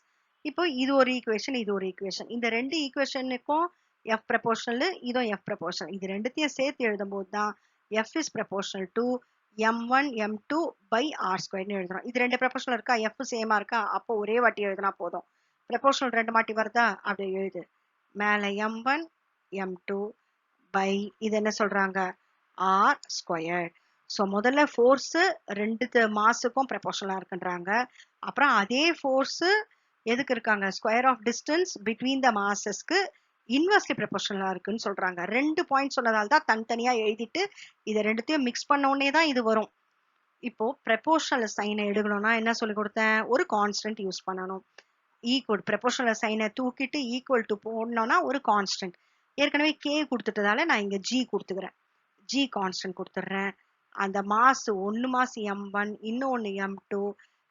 Speaker 1: இப்போ இது ஒரு ஈக்குவேஷன், இது ஒரு ஈக்குவேஷன். இந்த ரெண்டு ஈக்குவேஷனுக்கும் f ப்ரொபோர்ஷனல், இதுவும் f ப்ரொபோர்ஷனல். இது ரெண்டுத்தையும் சேர்த்து எழுதும் போது தான் f is proportional to m1 m2 by r ஸ்கொயர்னு எழுதுறோம். இது ரெண்டு ப்ரொபோர்ஷனல் இருக்கா, f சேமா இருக்கா, அப்போ ஒரே வாட்டி எழுதுனா போதும். ப்ரொபோர்ஷனல் ரெண்டு வாட்டி வருதா, அப்படி எழுது. மேல m1 m2 by இது என்ன சொல்றாங்க, r ஸ்கொயர். ஸோ முதல்ல ஃபோர்ஸ் ரெண்டு மாஸுக்கும் ப்ரொபோர்ஷனலா இருக்குன்றாங்க. அப்புறம் அதே ஃபோர்ஸ் எதுக்கு இருக்காங்க, square of distance between the மாசஸ்க்கு இன்வெர்ஸ்லி ப்ரொபோர்ஷனலா இருக்குன்னு சொல்றாங்க. ரெண்டு பாயிண்ட் சொன்னதால தான் தனித்தனியா எழுதிட்டு இதை ரெண்டுத்தையும் மிக்ஸ் பண்ண உடனே தான் இது வரும். இப்போ ப்ரொபோர்ஷனல் சைனை எடுக்கணும்னா என்ன சொல்லி கொடுத்தேன், ஒரு கான்ஸ்டன்ட் யூஸ் பண்ணணும். ஈக்குவல் ப்ரொபோர்ஷனல் சைனை தூக்கிட்டு ஈக்குவல் டு போடணும்னா ஒரு கான்ஸ்டன்ட். ஏற்கனவே கே கொடுத்துட்டதால நான் இங்க ஜி கொடுத்துக்கிறேன். ஜி கான்ஸ்டன்ட் கொடுத்துட்றேன். அந்த மாஸ் ஒன்னு மாஸ் m1, இன்னொன்னு m2,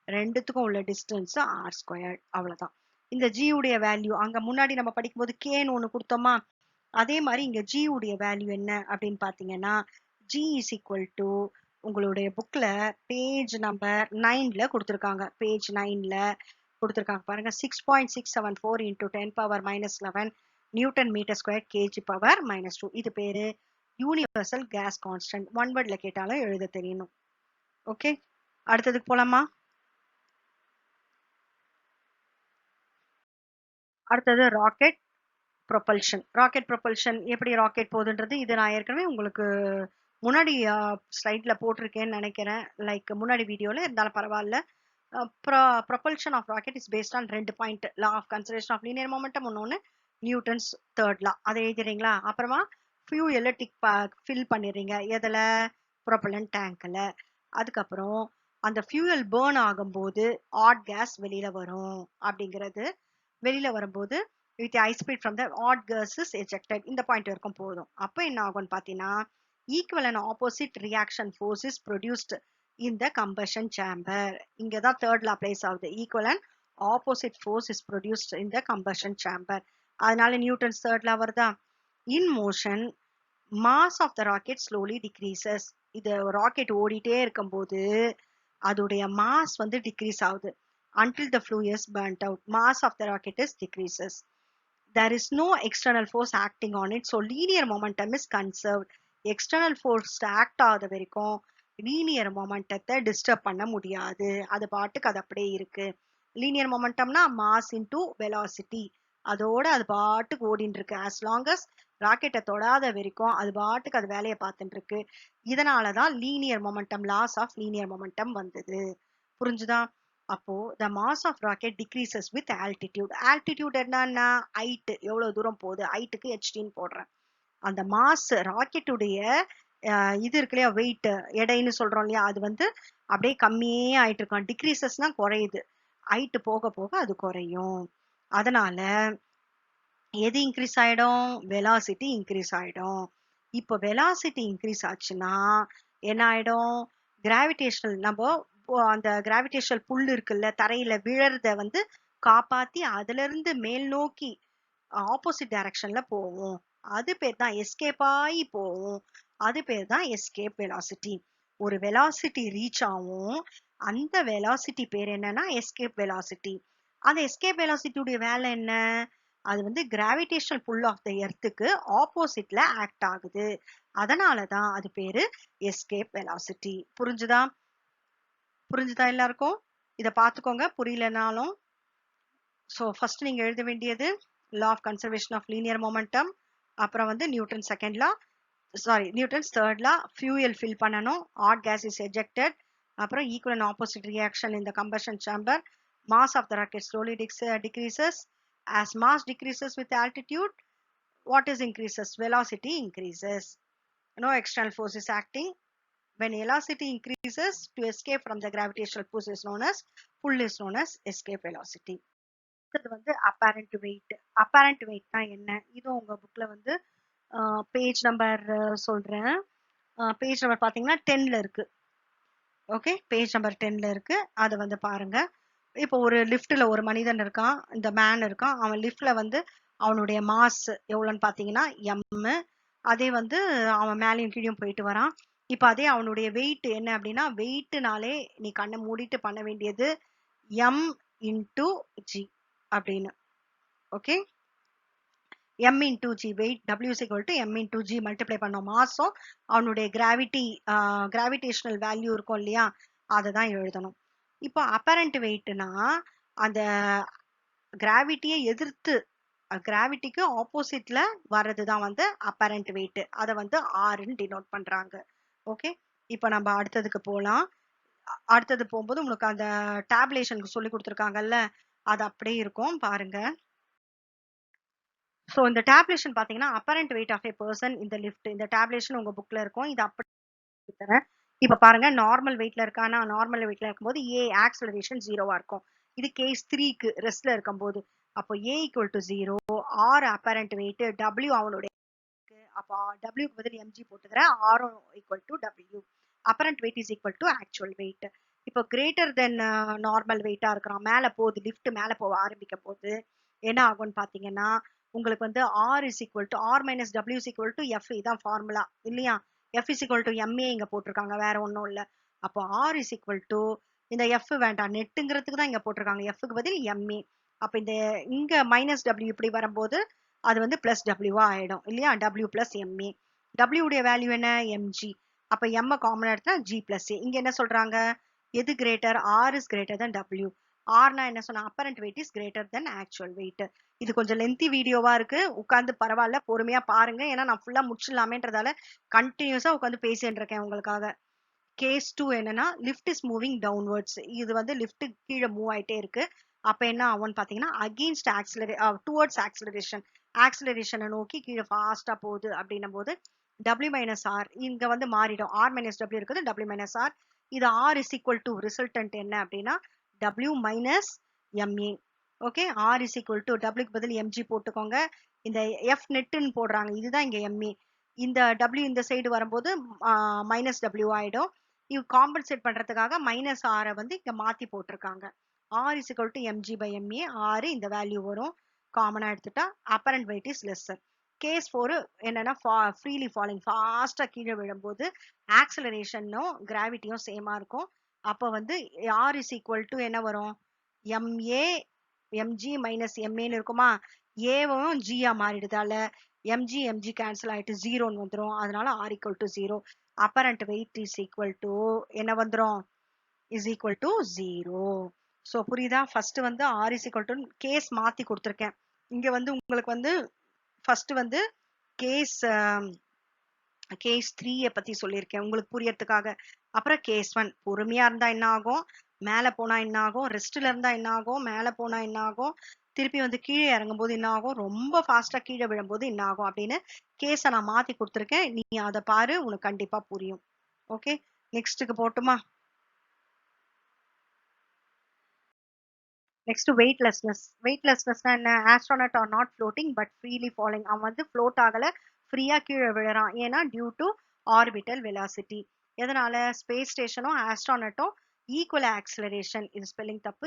Speaker 1: ரெண்டுத்துக்கும் உள்ள டிஸ்டன்ஸ் r ஸ்கொயர். அவ்வளவுதான். இந்த g உடைய வேல்யூ அங்க முன்னாடி நம்ம படிக்கும்போது கேன்னு ஒண்ணு கொடுத்தோமா, அதே மாதிரி இங்க g உடைய வேல்யூ என்ன அப்படின்னு பாத்தீங்கன்னா, g இஸ் ஈக்குவல் டு உங்களுடைய புக்ல பேஜ் நம்பர் 9ல கொடுத்துருக்காங்க. பேஜ் 9ல கொடுத்துருக்காங்க பாருங்க, 6.674 into 10 power minus 11 Newton metre square kg power minus 2. இது பேரு யூனிவர்சல் கேஸ் கான்ஸ்டன்ட். ஒன் வேர்ட்ல கேட்டாலும் எழுத தெரியணும். ஓகே, அடுத்ததுக்கு போலாமா? அடுத்தது ராக்கெட் ப்ரொபல்ஷன். ராக்கெட் ப்ரொபல்ஷன் எப்படி ராக்கெட் போகுதுன்றது இது நான் ஏற்கனவே உங்களுக்கு முன்னாடி ஸ்லைட்ல போட்டிருக்கேன்னு நினைக்கிறேன். லைக் முன்னாடி வீடியோல இருந்தாலும் பரவாயில்ல. Propulsion of rocket is based on ரெண்டு point, law of conservation of linear momentum, இன்னொன்னு நியூட்டன்ஸ் தேர்ட் லா. அதை எழுதிடுறீங்களா? அப்புறமா ஃபியூயல ஃபில் பண்ணிடுறீங்க. எதுல, ப்ரொபலன் டேங்க்ல. அதுக்கப்புறம் அந்த ஃபியூயல் பேர்ன் ஆகும்போது ஆட் கேஸ் வெளியில வரும். அப்படிங்கிறது வெளியில வரும்போது with high speed from the odd gas is ejected. இந்த பாயிண்ட் வரைக்கும் போதும். அப்போ என்ன ஆகும்னு பார்த்தீங்கன்னா, equal and opposite reaction force is produced in the combustion chamber. இங்க தான் தேர்ட் லா பிளேஸ் ஆகுது. equal and opposite force is produced in the combustion chamber. அதனால நியூட்டன்ஸ் தேர்ட் லா வருதா. in motion mass of the rocket slowly decreases. இது rocket ஓடிட்டே இருக்கும்போது அதோடைய mass வந்து டிக்ரீஸ் ஆகுது. until the fuel is burnt out, mass of the rocket is decreases. There is no external force acting on it, so linear momentum is conserved. External force act ஆகுது வரைக்கும் linear momentumத்தை disturb பண்ண முடியாது. அது பாட்டுக்கு அது அப்படியே இருக்கு. linear momentumனா mass into velocity. அதோட அது பாட்டுக்கு ஓடிட்டு இருக்கு. as long as ராக்கெட்டை தொடாத வரைக்கும் அது பாட்டுக்கு அது வேலையை பார்த்துட்டு இருக்கு. இதனாலதான் linear momentum, laws of linear momentum வந்தது. புரிஞ்சுதா? அப்போ the mass of rocket decreases with altitude. altitude என்னன்னா height, எவ்வளவு தூரம் போகுது, ஹைட்டுக்கு hன்னு போடுறேன். அந்த மாஸ் ராக்கெட்டுடைய இது இருக்கு இல்லையா, வெயிட், எடைன்னு சொல்றோம் இல்லையா, அது வந்து அப்படியே கம்மியே ஆயிட்டு இருக்கும். டிக்ரீசஸ்னா குறையுது, ஹைட் போக போக அது குறையும். அதனால எது இன்க்ரீஸ் ஆயிடும், வெலாசிட்டி இன்க்ரீஸ் ஆயிடும். இப்போ வெலாசிட்டி இன்க்ரீஸ் ஆச்சுன்னா என்ன ஆயிடும், கிராவிடேஷனல், நம்ம அந்த கிராவிடேஷனல் புல் இருக்குல்ல தரையில விழறத வந்து காப்பாத்தி அதுல இருந்து மேல் நோக்கி ஆப்போசிட் டைரக்ஷன்ல போகும். அது பேர் தான் எஸ்கேப் ஆகி போகும். அது பேர் தான் எஸ்கேப் வெலாசிட்டி. ஒரு வெலாசிட்டி ரீச் ஆகும், அந்த வெலாசிட்டி பேர் என்னன்னா எஸ்கேப் வெலாசிட்டி. அந்த எஸ்கேப் வெலாசிட்டியுடைய வேலை என்ன, அது வந்து கிராவிடேஷனல் புல் ஆஃப் த எர்த்துக்கு ஆப்போசிட்ல ஆக்ட் ஆகுது. அதனாலதான் அது பேரு எஸ்கேப் வெலாசிட்டி. புரிஞ்சுதா எல்லாருக்கும்? இத பாத்துக்கோங்க புரியலனாலும். ஸோ ஃபர்ஸ்ட் நீங்க எழுத வேண்டியது law of conservation of linear momentum, அப்புறம் வந்து Newton second law, sorry Newton's third law, fuel fill பண்ணணும், ஹாட் கேஸ் இஸ் எஜெக்டட், அப்புறம் equal and opposite reaction in the combustion chamber, mass of the rocket slowly decreases. As mass decreases with altitude, what is increases? Velocity increases. No external force is acting. When velocity increases, to escape from the gravitational pull is known as escape velocity. இது வந்து apparent weight. apparent weight தான் என்ன? இது உங்க புக்ல வந்து page number சொல்றேன். Page number பாத்தீங்கன்னா 10ல இருக்கு. ஓகே, பேஜ் நம்பர் 10ல இருக்கு. அதை வந்து பாருங்க. இப்போ ஒரு லிஃப்ட்ல ஒரு மனிதன் இருக்கான், இந்த மேன் இருக்கான். அவன் லிஃப்ட்ல வந்து அவனுடைய மாஸ் எவ்வளோன்னு பாத்தீங்கன்னா எம். அதே வந்து அவன் மேலேயும் கீழே போயிட்டு வரான். இப்போ அதே அவனுடைய வெயிட் என்ன அப்படின்னா, வெயிட்னாலே நீ கண்ணை மூடிட்டு பண்ண வேண்டியது எம் இன்டூ ஜி அப்படின்னு. Okay, m into g, weight w is equal to m into g multiply பண்ணோம். மாஸும் அவனுடைய கிராவிடேஷனல் வேல்யூ இருக்கும் இல்லையா, அதை தான் எழுதணும். இப்போ அப்பரண்ட் வெயிட்னா அந்த கிராவிட்டியை எதிர்த்து, கிராவிட்டிக்கு ஆப்போசிட்ல வர்றது தான் வந்து அப்பரண்ட் வெயிட். அதை வந்து ஆர்ன்னு டினோட் பண்றாங்க. ஓகே, இப்போ நம்ம அடுத்ததுக்கு போகலாம். அடுத்தது போகும்போது உங்களுக்கு அந்த டேப்லேஷனுக்கு சொல்லி கொடுத்துருக்காங்கல்ல, அது அப்படியே இருக்கும் பாருங்க. ஸோ இந்த டேப்லேஷன் பார்த்தீங்கன்னா apparent weight of a person இந்த லிஃப்ட், இந்த டேப்லேஷன் உங்க புக்ல இருக்கும். இது அப்படி தரேன். இப்போ பாருங்க, நார்மல் வெயிட்ல இருக்கானா, நார்மல் வெயிட்ல இருக்கும்போது ஏ ஆக்சலரேஷன் 0வா இருக்கும். இது கேஸ் 3க்கு ரெஸ்ட்ல இருக்கும்போது. அப்போ A equal to 0, R apparent weight, W அவனுடைய, அப்போ டபிள்யூக்கு பதில் எம்ஜி போட்டுக்கிறேன், ஆரும் equal to W. Apparent weight is equal to actual weight. இப்போ கிரேட்டர் தென் நார்மல் வெயிட்டா இருக்கிறான், மேல போகுது, லிஃப்ட் மேல போக ஆரம்பிக்க போகுது, என்ன ஆகும்னு பாத்தீங்கன்னா உங்களுக்கு வந்து R is equal to R minus W is equal to F. இதான் ஃபார்முலா இல்லையா? F is equal to MA இங்க போட்டிருக்காங்க, வேற ஒன்றும் இல்லை. அப்போ ஆர் இஸ் ஈக்குவல் டு, இந்த எஃப் வேண்டாம், நெட்டுங்கிறதுக்கு தான் இங்க போட்டிருக்காங்க, எஃப்க்கு பதில் எம்ஏ. அப்போ இந்த இங்க மைனஸ் டபிள்யூ இப்படி வரும்போது அது வந்து பிளஸ் டபிள்யூவா ஆயிடும் இல்லையா? W plus MA. டபிள்யூ உடைய வேல்யூ என்ன? எம்ஜி. அப்ப எம் காமன் எடுத்தா ஜி பிளஸ் ஏ. இங்க என்ன சொல்றாங்க? எது greater? R is greater than W. ஆர்னா என்ன சொன்னா, apparent weight is greater than actual weight. இது கொஞ்சம் லென்த்தி வீடியோவா இருக்கு, உட்காந்து பரவாயில்ல பொறுமையா பாருங்க. ஏன்னா நான் ஃபுல்லா முடிச்சிடலாமேன்றதால கண்டினியூஸா உட்காந்து பேசிட்டு இருக்கேன் உங்களுக்காக. கேஸ் 2 என்னன்னா, லிஃப்ட் இஸ் மூவிங் டவுன்வர்ட்ஸ். இது வந்து லிஃப்ட் கீழே மூவ் ஆயிட்டே இருக்கு. அப்ப என்ன ஆகும்னு பாத்தீங்கன்னா, அகெயின்ஸ்ட் டுவர்ட்ஸ் ஆக்சிலரேஷன், ஆக்சிலரேஷனை நோக்கி கீழே ஃபாஸ்டா போகுது அப்படின்னும் போது W மைனஸ் ஆர் இங்க வந்து மாறிடும். ஆர் மைனஸ் டபிள்யூ இருக்குது, W மைனஸ் ஆர். இது R is equal to resultant என்ன அப்படின்னா W minus MA. Okay, R is equal to டபிள்யூக்கு பதில் எம்ஜி போட்டுக்கோங்க. இந்த எஃப் நெட்டுன்னு போடுறாங்க, இதுதான் இங்க எம்ஏ. இந்த டபிள்யூ இந்த சைடு வரும்போது மைனஸ் டபிள்யூ ஆயிடும். இது காம்பன்சேட் பண்றதுக்காக மைனஸ் ஆரை வந்து இங்க மாத்தி போட்டிருக்காங்க. R is equal to MG by MA. ஆறு இந்த வேல்யூ வரும், காமனா எடுத்துட்டா. Apparent weight is lesser. Case 4 என்னன்னா, ஃப்ரீலி ஃபாலிங், ஃபாஸ்டா கீழே விழும்போது ஆக்சலரேஷனும் கிராவிட்டியும் சேமா இருக்கும். அப்போ வந்து ஆர் இஸ் ஈக்குவல் டு என்ன வரும்? எம்ஏ எம்ஜி மைனஸ் எம்ஏன்னு இருக்குமா? ஏவும் ஜியா மாறிடுதால எம்ஜி எம்ஜி கேன்சல் ஆயிட்டு 0ன்னு வந்துடும். அதனால R equal to 0. Apparent weight is equal to என்ன வந்துடும்? Is equal to 0. ஸோ புரியுதா? ஃபர்ஸ்ட் வந்து R is equal to case மாத்தி கொடுத்துருக்கேன். இங்க வந்து உங்களுக்கு வந்து ஃபர்ஸ்ட் வந்து கேஸ் 3 பத்தி சொல்லியிருக்கேன் உங்களுக்கு புரியறதுக்காக. அப்புறம் கேஸ் 1 பொறுமையா இருந்தா என்ன ஆகும், மேல போனா என்ன ஆகும், ரெஸ்ட்ல இருந்தா என்ன ஆகும், மேல போனா என்ன ஆகும், திருப்பி வந்து கீழே இறங்கும் போது என்ன ஆகும், ரொம்ப ஃபாஸ்டா கீழே விழும்போது என்ன ஆகும் அப்படின்னு கேஸை நான் மாத்தி கொடுத்துருக்கேன். நீ அதை பாரு, உனக்கு கண்டிப்பா புரியும். ஓகே, நெக்ஸ்ட்டுக்கு போட்டுமா? Next weightlessness. வெயிட்லெஸ்னஸ்னா என்ன? Astronaut are not floating but freely falling. அவன் வந்து ஃப்ளோட் ஆகல, ஃப்ரீயா கீழே விழுறான். ஏன்னா டியூ டு ஆர்பிட்டல் வெலாசிட்டி. எதனால? ஸ்பேஸ் ஸ்டேஷனும் ஆஸ்ட்ரோனட்டும் ஈக்குவல் ஆக்சிலரேஷன், இது ஸ்பெல்லிங் தப்பு,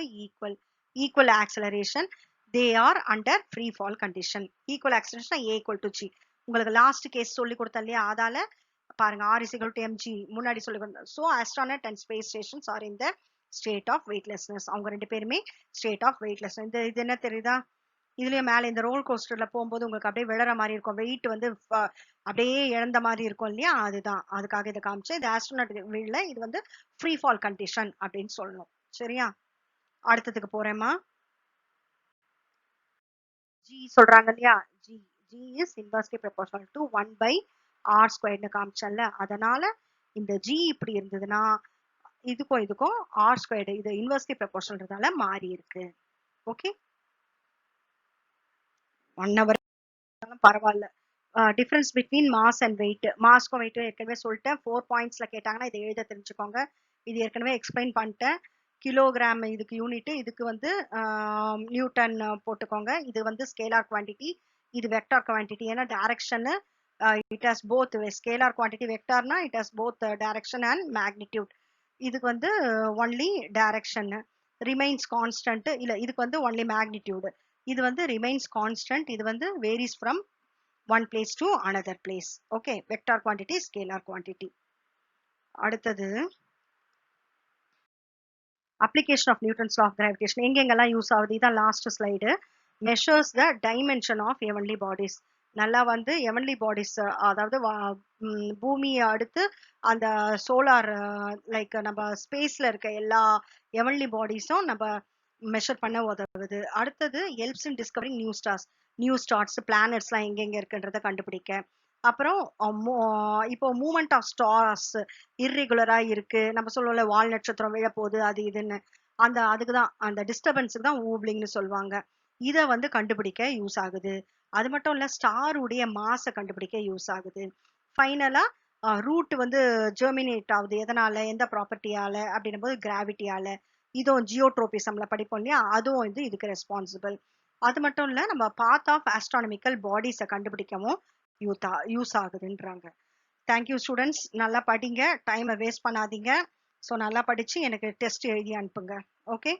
Speaker 1: equal acceleration, they are under free fall condition. Equal acceleration A equal to G. உங்களுக்கு லாஸ்ட் கேஸ் சொல்லி கொடுத்தேன் இல்லையா, அதால பாருங்க R is equal to MG முன்னாடி சொல்லி கொடுத்தேன். So astronaut and space stations are in the state of weightlessness. அவங்க ரெண்டு பேருமே ஸ்டேட் ஆஃப் வெயிட்லெஸ்னஸ். இது என்ன தெரியுதா? இதுலயும் மேல இந்த ரோல் கோஸ்டர்ல போகும்போது உங்களுக்கு அப்படியே விழற மாதிரி இருக்கும், வெயிட் வந்து அப்படியே இழந்த மாதிரி இருக்கும் இல்லையா, அதுதான் அதுக்காக இதை காமிச்சேன். இது ஆஸ்ட்ரோநாட்டிக் வீல்ல இது வந்து ஃப்ரீ ஃபால் கண்டிஷன் அப்படின்னு சொல்லணும். சரியா, அடுத்ததுக்கு போறேம்மா. ஜி சொல்றாங்க இல்லையா, G G is inversely proportional to 1/r² காமிச்சேன்ல, அதனால இந்த ஜி இப்படி இருந்ததுன்னா இதுக்கும் r², இது இன்வெர்ஸ்லி ப்ரொபோர்ஷனல்ன்றதால மாறி இருக்கு. ஓகே, 1 hour பரவாயில்ல. Difference between mass and weight, மாஸ்க்கும் வெயிட்டும் ஏற்கனவே சொல்லிட்டேன். 4 பாயிண்ட்ஸ்ல கேட்டாங்கன்னா இதை எழுத தெரிஞ்சுக்கோங்க. இது ஏற்கனவே எக்ஸ்பிளைன் பண்ணிட்டேன். கிலோகிராம் இதுக்கு யூனிட், இதுக்கு வந்து நியூட்டன் போட்டுக்கோங்க. இது வந்து ஸ்கேலார் குவான்டிட்டி, இது வெக்டார் குவான்டிட்டி. ஏன்னா direction it has both, scalar quantity வெக்டார்னா it has both direction and magnitude. இதுக்கு வந்து ஒன்லி டைரக்ஷன் ரிமைன்ஸ் கான்ஸ்டன்ட், இல்ல இதுக்கு வந்து ஒன்லி மேக்னிடியூட், இது வந்து ரிமைன்ஸ் கான்ஸ்டன்ட், இது வந்து varies from one place to another place. Okay, vector quantity, scalar quantity. அடுத்தது application of Newton's law of gravitation எங்கெங்கெல்லாம் யூஸ் ஆகுது, இதான் last slide. measures the dimension of heavenly bodies. நல்லா வந்து heavenly bodies, அதாவது பூமியை அடுத்து அந்த சோலார் லைக் நம்ம ஸ்பேஸ்ல இருக்க எல்லா heavenly bodiesம் நம்ம மெஷர் பண்ண உதவுது. அடுத்தது helps in discovering new stars, பிளானட்ஸ்லாம் எங்கெங்க இருக்குன்றத கண்டுபிடிக்க. அப்புறம் இப்போ மூவ்மெண்ட் ஆஃப் ஸ்டார்ஸ் இர்ரெகுலரா இருக்கு, நம்ம சொல்லுவோம்ல வால் நட்சத்திரம் விழப்போகுது அது இதுன்னு, அதுக்குதான் அந்த டிஸ்டர்பன்ஸுக்கு தான் ஊப்லிங்னு சொல்லுவாங்க. இதை வந்து கண்டுபிடிக்க யூஸ் ஆகுது. அது மட்டும் இல்ல ஸ்டாருடைய மாஸை கண்டுபிடிக்க யூஸ் ஆகுது. ஃபைனலா ரூட் வந்து ஜெர்மினேட் ஆகுது எதனால, எந்த ப்ராப்பர்ட்டியால அப்படின்னும் போது கிராவிட்டியால. இதுவும் ஜியோட்ரோபிசம்ல படிப்போம் இல்லையா, அதுவும் வந்து இதுக்கு ரெஸ்பான்சிபிள். அது மட்டும் இல்ல நம்ம பாத் ஆஃப் ஆஸ்ட்ரானமிக்கல் பாடிஸை கண்டுபிடிக்கவும் யூஸ் ஆகுதுன்றாங்க. தேங்க்யூ ஸ்டூடெண்ட்ஸ், நல்லா படிங்க, டைமை வேஸ்ட் பண்ணாதீங்க. ஸோ நல்லா படிச்சு எனக்கு டெஸ்ட் எழுதி அனுப்புங்க. ஓகே.